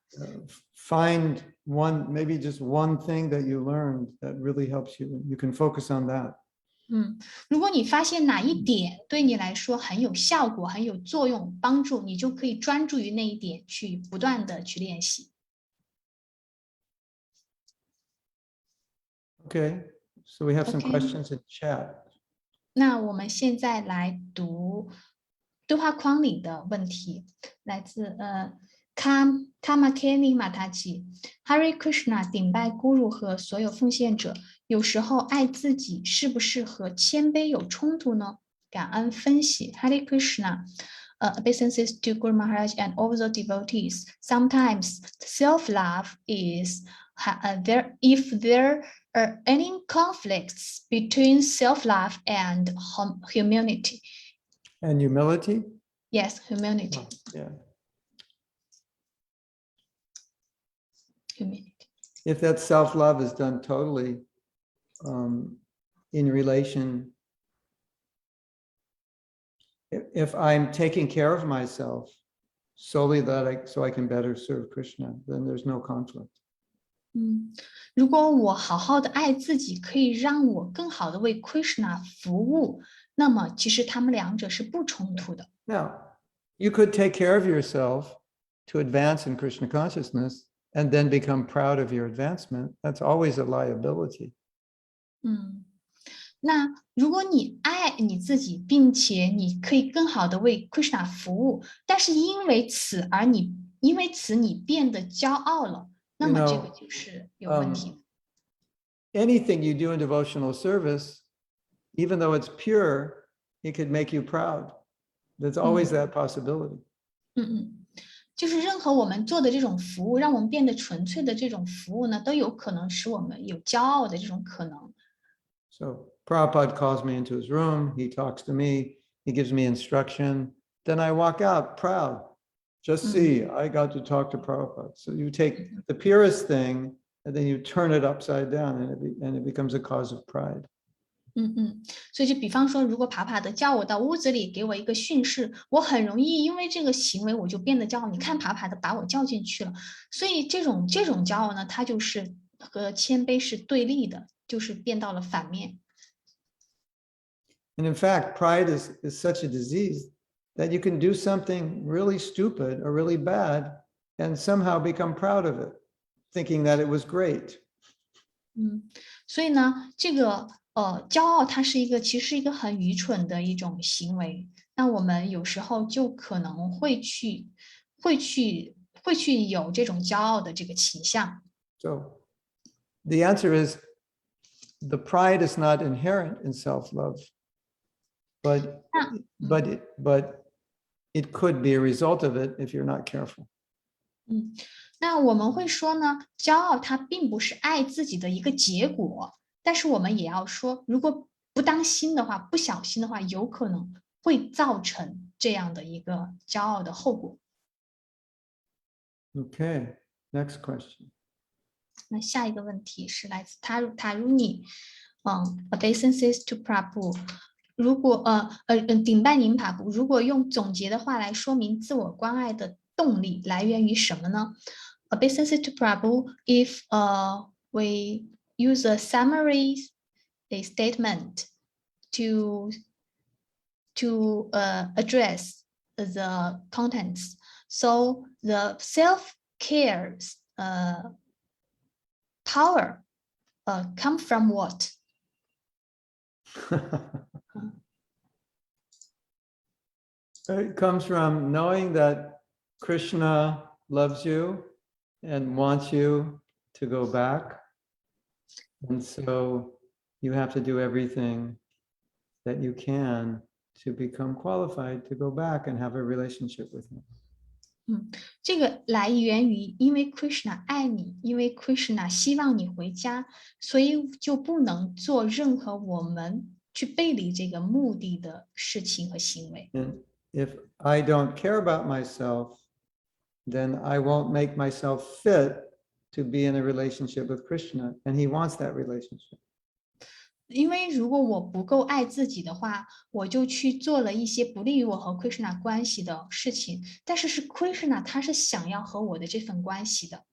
Find one, maybe just one thing that you learned that really helps you. You can focus on that. 如果你发现哪一点对你来说很有效果、很有作用、帮助，你就可以专注于那一点，去不断的去练习。Okay, so we have some Okay. questions in chat. 那我们现在来读对话框里的问题，来自Kamakeni Mataji Hare Krishna 顶拜 Guru 和所有奉献者，有时候爱自己是不是和谦卑有冲突呢？感恩分析 Hare Krishna obeisances to Guru Maharaj and all the devotees. Sometimes self-love is there if there are any conflicts between self-love and humility. And humility? Yes, humility. Yeah. Humility. If that self-love is done totally in relation, if I'm taking care of myself solely so I can better serve Krishna, then there's no conflict. 如果我好好的爱自己，可以让我更好的为 Krishna 服务，那么其实他们两者是不冲突的。Now, you could take care of yourself to advance in Krishna consciousness and then become proud of your advancement. That's always a liability. 那如果你爱你自己，并且你可以更好的为 Krishna 服务，但是因为此你变得骄傲了，那么这个就是有问题的。Anything you do in devotional service, even though it's pure, it could make you proud. There's always that possibility. 就是任何我们做的这种服务，让我们变得纯粹的这种服务呢，都有可能使我们有骄傲的这种可能。So Prabhupada calls me into his room, he talks to me, he gives me instruction, then I walk out proud. Just see, I got to talk to Prabhupada. So you take the purest thing and then you turn it upside down and it becomes a cause of pride. 所以就比方说，如果爬爬的叫我到屋子里给我一个训示，我很容易因为这个行为我就变得骄傲。你看爬爬的把我叫进去了，所以这种骄傲呢，它就是和谦卑是对立的，就是变到了反面。And in fact, pride is such a disease that you can do something really stupid or really bad and somehow become proud of it, thinking that it was great. 所以呢，这个骄傲它是其实是一个很愚蠢的一种行为。那我们有时候就可能会去有这种骄傲的这个倾向。So the answer is the pride is not inherent in self-love, but it could be a result of it if you're not careful. 那我们会说呢，骄傲它并不是爱自己的一个结果，但是我们也要说，如果不当心的话，不小心的话，有可能会造成这样的一个骄傲的后果。Okay, next question. 那下一个问题是来自Taruni，obeisances to Prabhu。如果顶拜您Prabhu，如果用总结的话来说明自我关爱的动力来源于什么呢？Obeisances to Prabhu, if we use a summary statement to address the contents, so the self-care power come from what? It comes from knowing that Krishna loves you and wants you to go back. And so you have to do everything that you can to become qualified to go back and have a relationship with him. 这个来源于因为 Krishna 爱你，因为 Krishna 希望你回家，所以就不能做任何我们去背离这个目的的事情和行为。And if I don't care about myself, then I won't make myself fit to be in a relationship with Krishna, and he wants that relationship. 因为如果我不够爱自己的话，我就去做了一些不利于我和 Krishna 关系的事情。但是 Krishna 他是想要和我的这份关系的，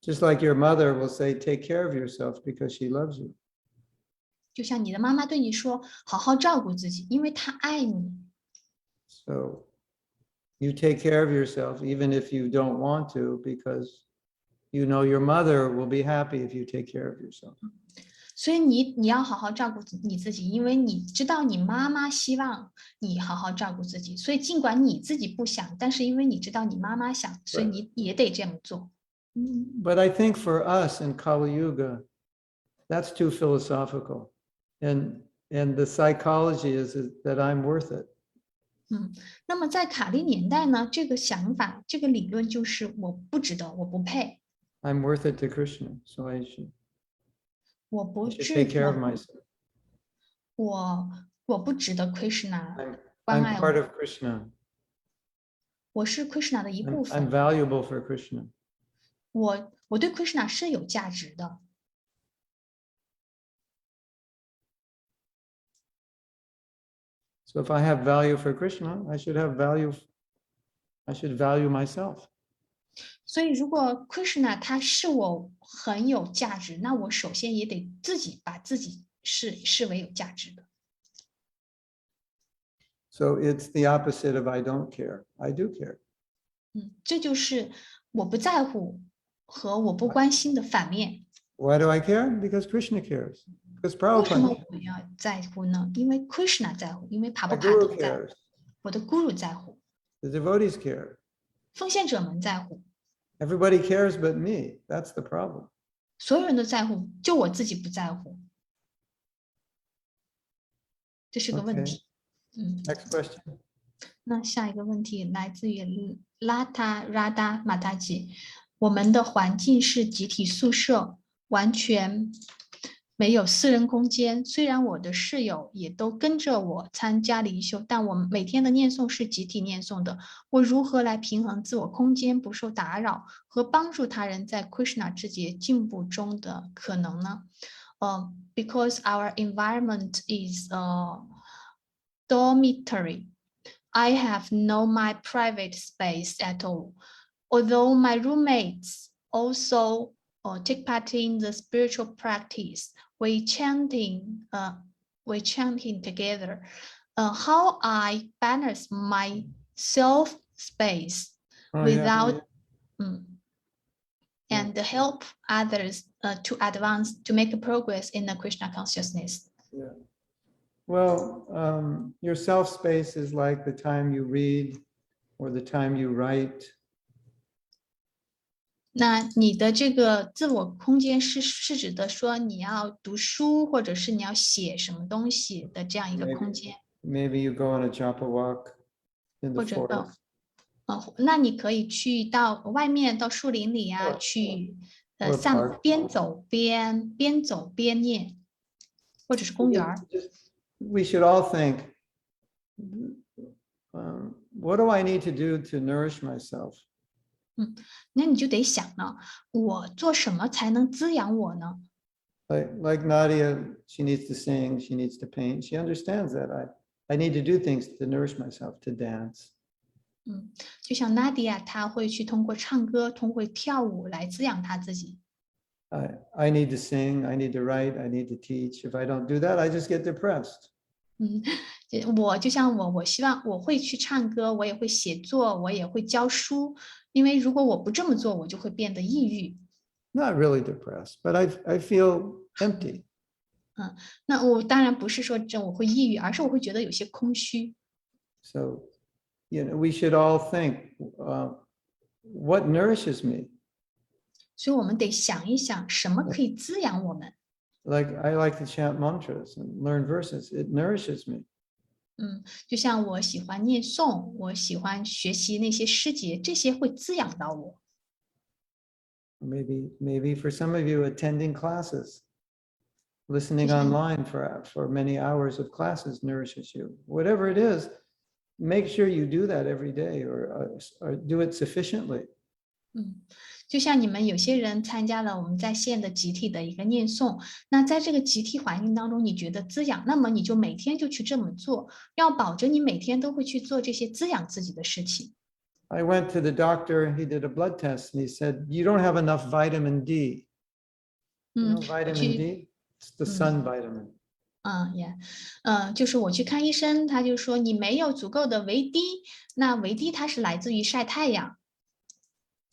Just like your mother will say, take care of yourself because she loves you. 就像你的妈妈对你说，好好照顾自己，因为她爱你。 So you take care of yourself even if you don't want to, because you know your mother will be happy if you take care of yourself. 所以你要好好照顾你自己，因为你知道你妈妈希望你好好照顾自己，所以尽管你自己不想，但是因为你知道你妈妈想，所以你也得这样做。 But I think for us in Kali Yuga, that's too philosophical. And the psychology is that I'm worth it. 那么在卡利年代呢，这个想法，这个理论就是我不值得，我不配， I'm worth it to Krishna, so I should 我不 take 值 care of 得， myself. 我不值得 Krishna I'm 关 I'm 爱 part 我， of Krishna. 我是 Krishna 的一部 I'm 分， valuable for Krishna. 我对 Krishna 是有价值的。 So if I have value for Krishna, I should value myself. 所以如果 Krishna 他是我很有价值，那我首先也得自己把自己视为有价值的。 So it's the opposite of I don't care. I do care. 这就是我不在乎和我不关心的反面。 Why do I care? Because Krishna cares. Because 为什么 Prabhupada, 我要在乎呢？因为 Krishna 在乎，因为帕 my 布卡 guru 德在乎， cares. 我的 Guru 在乎， The devotees care. 奉献者们在乎， Everybody cares but me. That's the problem. 所有人都在乎，就我自己不在乎，这是个问题。 Next question. 那下一个问题来自于拉塔拉达马达吉，我们的环境是集体宿舍，完全没有私人空间。虽然我的室友也都跟着我参加灵修，但我们每天的念诵是集体念诵的。我如何来平衡自我空间不受打扰和帮助他人在 Krishna 之节进步中的可能呢？Because our environment is dormitory. I have no my private space at all. Although my roommates also take part in the spiritual practice, we chanting together. How I balance my self space Oh, yeah, without yeah. and help others to advance to make progress in the Krishna consciousness. Yeah. Well, your self space is like the time you read or the time you write. 那你的这个自我空间是指的说你要读书，或者是你要写什么东西的这样一个空间， Maybe you go on a japa walk in the 或者 forest. 那你可以去到外面到树林里啊， Or- 去 or 散 park. 边走边念，或者是公园儿。 We should all think, what do I need to do to nourish myself? 那你就得想呢，我做什么才能滋养我呢？ Like Nadia, she needs to sing, she needs to paint. She understands that I need to do things to nourish myself, to dance. 就像 Nadia，她会去通过唱歌、通过跳舞来滋养她自己。 I need to sing, I need to write, I need to teach. If I don't do that, I just get depressed. 我就像我希望我会去唱歌，我也会写作，我也会教书。因为如果我不这么做，我就会变得抑郁。 Not really depressed, but I feel empty. 那我当然不是说我会抑郁，而是我会觉得有些空虚。 So, we should all think, what nourishes me? 所以我们得想一想，什么可以滋养我们？ Like I like to chant mantras and learn verses. It nourishes me. 就像我喜欢念诵，我喜欢学习那些诗节，这些会滋养到我。 Maybe for some of you, attending classes, listening online for many hours of classes nourishes you. Whatever it is, make sure you do that every day or do it sufficiently. 就像你们有些人参加了我们在线的集体的一个念诵，那在这个集体环境当中，你觉得滋养，那么你就每天就去这么做，要保证你每天都会去做这些滋养自己的事情。I went to the doctor, he did a blood test, and he said, you don't have enough vitamin D. You know 我 vitamin 去 D? It's the sun vitamin. 也，就是我去看医生，他就说你没有足够的维 D，那维 D 它是来自于晒太阳。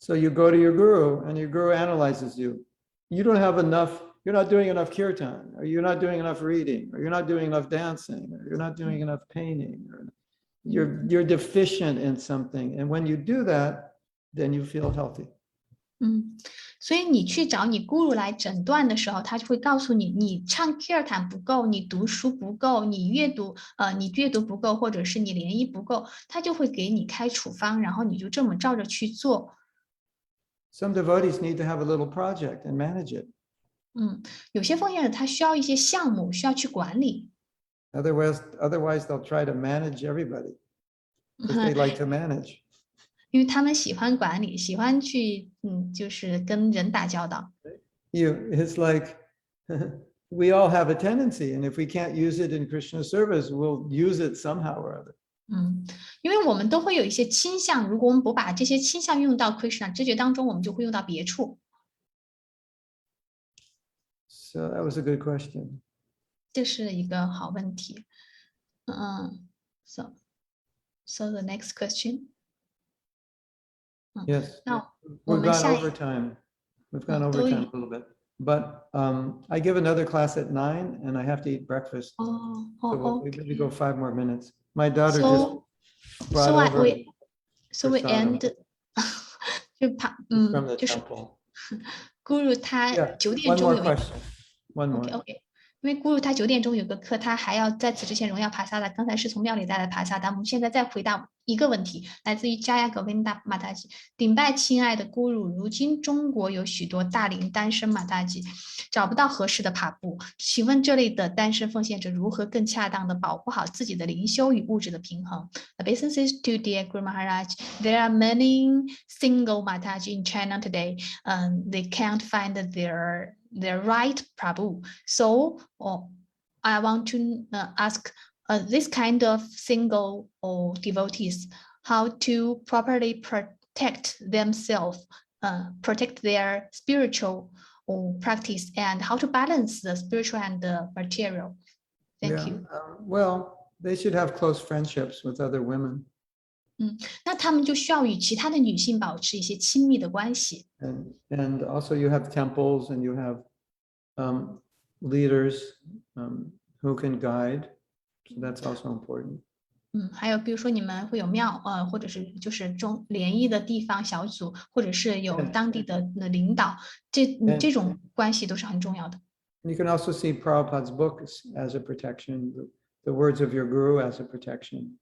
So you go to your guru and your guru analyzes you. You don't have enough, you're not doing enough kirtan, or you're not doing enough reading, or you're not doing enough dancing, or you're not doing enough painting, or you're deficient in something. And when you do that, then you feel healthy. 所以你去找你 guru 来诊断的时候，他就会告诉你，你唱 kirtan 不够，你读书不够，你阅读不够，或者是你联谊不够，他就会给你开处方，然后你就这么照着去做。Some devotees need to have a little project and manage it. 有些奉献者他需要一些项目，需要去管理。Otherwise, they'll try to manage everybody because they like to manage. 因为他们喜欢管理，喜欢去就是跟人打交道。It's like we all have a tendency, and if we can't use it in Krishna service, we'll use it somehow or other. 因为我们都会有一些倾向，如果我们不把这些倾向用到 Krishna 知觉当中，我们就会用到别处。So that was a good question. 这是一个好问题。So the next question. Yes. 那 We've 我们 gone 下一 over time. We've gone over 都 time a little bit. But I give another class at 9 and I have to eat breakfast. So we'll maybe go 5 more minutes. My daughter So just brought over we prasadam end 就怕from the 就是 temple. Guru 他 Yeah, 9点 one 钟 more 有一个 question. One more. OK，因为 Guru 他9点钟有个课，他还要在此之前荣耀帕萨达。刚才是从庙里带来帕萨达，我们现在再回答一个问题，来自于加亚格温达马达吉。顶拜亲爱的 Guru，如今中国有许多大龄单身马达吉，找不到合适的爬布，请问这类的单身奉献者如何更恰当的保护好自己的灵修与物质的平衡 ？The business is to dear Guru Maharaj. There are many single Mataji in China today. They can't find their right Prabhu. So I want to ask this kind of single or devotees how to properly protect themselves, protect their spiritual practice, and how to balance the spiritual and the material. Thank you. Well, they should have close friendships with other women. 那他们就需要与其他的女性保持一些亲密的关系。And also you have temples and you have leaders who can guide. So that's also important. 还有比如说你们会有庙，或者是就是联谊的地方小组，或者是有当地的领导，这种关系都是很重要的。You can also see Prabhupada's books as a protection, the words of your guru as a protection.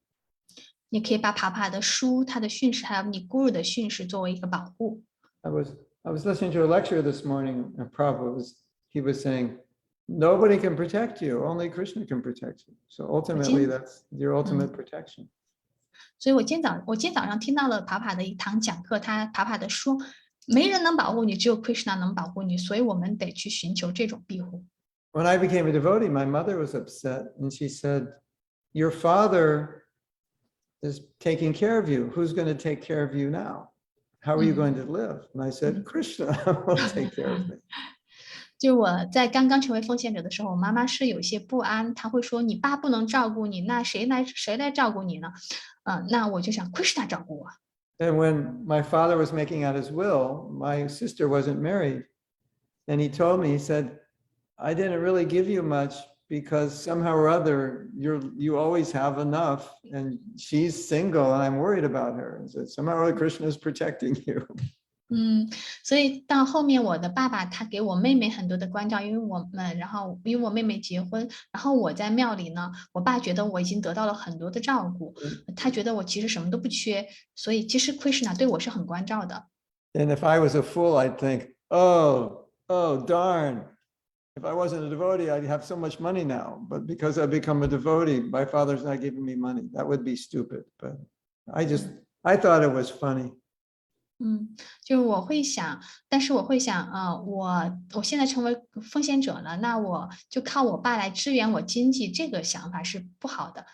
你可以把帕帕的书、他的训示，还有你 guru 的训示作为一个保护。I was listening to a lecture this morning, and Prabhupada he was saying, nobody can protect you, only Krishna can protect you. So ultimately, that's your ultimate protection. 所以我今天早上听到了帕帕的一堂讲课，帕帕的说，没人能保护你，只有 Krishna 能保护你，所以我们得去寻求这种庇护。When I became a devotee, my mother was upset, and she said, "Your father is taking care of you. Who's going to take care of you now? How are you going to live?" And I said, "Krishna will take care of me." 就我在刚刚成为奉献者的时候，我妈妈是有些不安，她会说：“你爸不能照顾你，那谁来照顾你呢？”那我就想 Krishna 照顾我。And when my father was making out his will, my sister wasn't married, and he told me, he said, "I didn't really give you much because somehow or other you always have enough, and she's single, and I'm worried about her." And said, "Somehow or other Krishna is protecting you." 所以到后面我的爸爸他给我妹妹很多的关照，因为我妹妹结婚，然后我在庙里呢，我爸觉得我已经得到了很多的照顾，他觉得我其实什么都不缺，所以其实 Krishna 对我是很关照的。And if I was a fool, I'd think, oh darn, if I wasn't a devotee, I'd have so much money now. But because I've become a devotee, my father's not giving me money. That would be stupid. But I thought it was funny. 就是我会想，但是我会想，我现在成为奉献者了，那我就靠我爸来支援我经济，这个想法是不好的。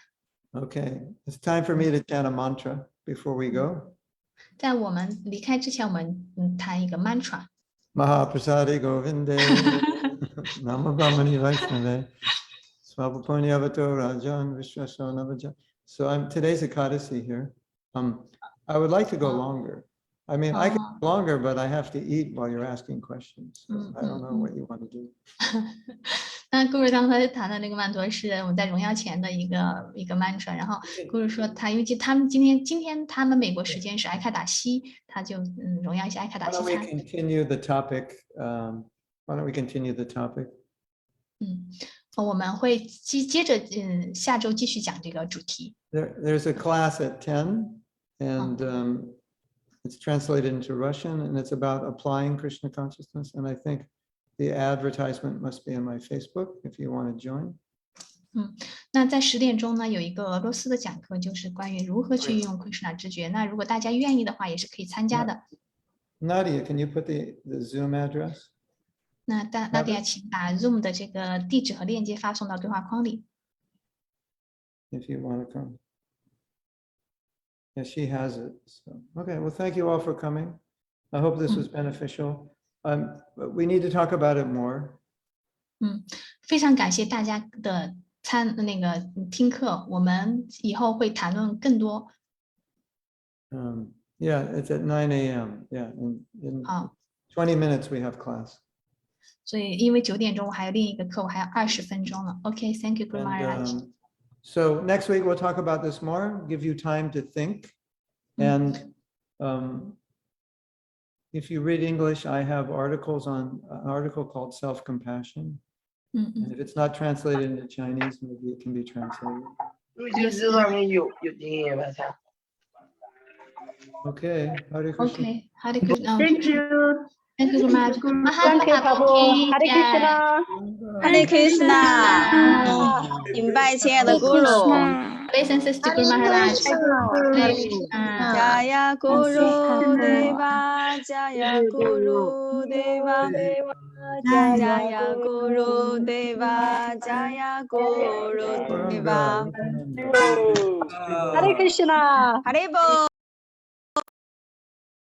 Okay, it's time for me to chant a mantra before we go. 在我们离开之前，我们谈一个 mantra。 Mahaprasadi Govinde, Nama Brahmani Vaishnave, Swapapunya Avato Rajan Vishwaso Navaja. So today's Ekadasi here. I would like to go longer. I mean, I can go longer, but I have to eat while you're asking questions. So I don't know what you want to do. 那顾主刚才谈的那个曼陀是我们在荣耀前的一个 mantra， 然后顾主说他因为他们今天他们美国时间是艾卡达西，他就荣耀一下艾卡达 Why 西 don't we 餐。continue the topic? Why don't we continue the topic? 我们会接着下周继续讲这个主题。There's a class at 10, and it's translated into Russian, and it's about applying Krishna consciousness. And I think the advertisement must be on my Facebook if you want to join. 那在10点钟呢，有一个俄罗斯的讲课，就是关于如何去运用 Krishna 知觉。那如果大家愿意的话，也是可以参加的。Nadia, can you put the Zoom address? 那大家请把 Zoom 的这个地址和链接发送到对话框里。If you want to come. Yeah, she has it. So, okay, well, thank you all for coming. I hope this was beneficial. But we need to talk about it more. 非常感谢大家的听课，我们以后会谈论更多。Yeah, it's at 9 a.m. Yeah, in 20 minutes we have class. 所以因为9点钟我还有另一个课，我还有20分钟了。OK，Thank you, Guru Maharaj. So next week we'll talk about this more, give you time to think. And if you read English, I have articles on an article called Self-Compassion. And if it's not translated into Chinese, maybe it can be translated. Okay, Hare Krishna. OK， Hare Krishna. Thank you. Thank you, Guru Maharaj. Thank you, Prabhu. Hare Krishna. Hare Krishna，敬拜亲爱的 Guru。Obeisance to Guru Maharaj. Hare Krishna. Jaya Guru Deva, Jaya Guru Deva, Jaya Guru Deva, Jaya Guru Deva. Hare Krishna. Hare Bo.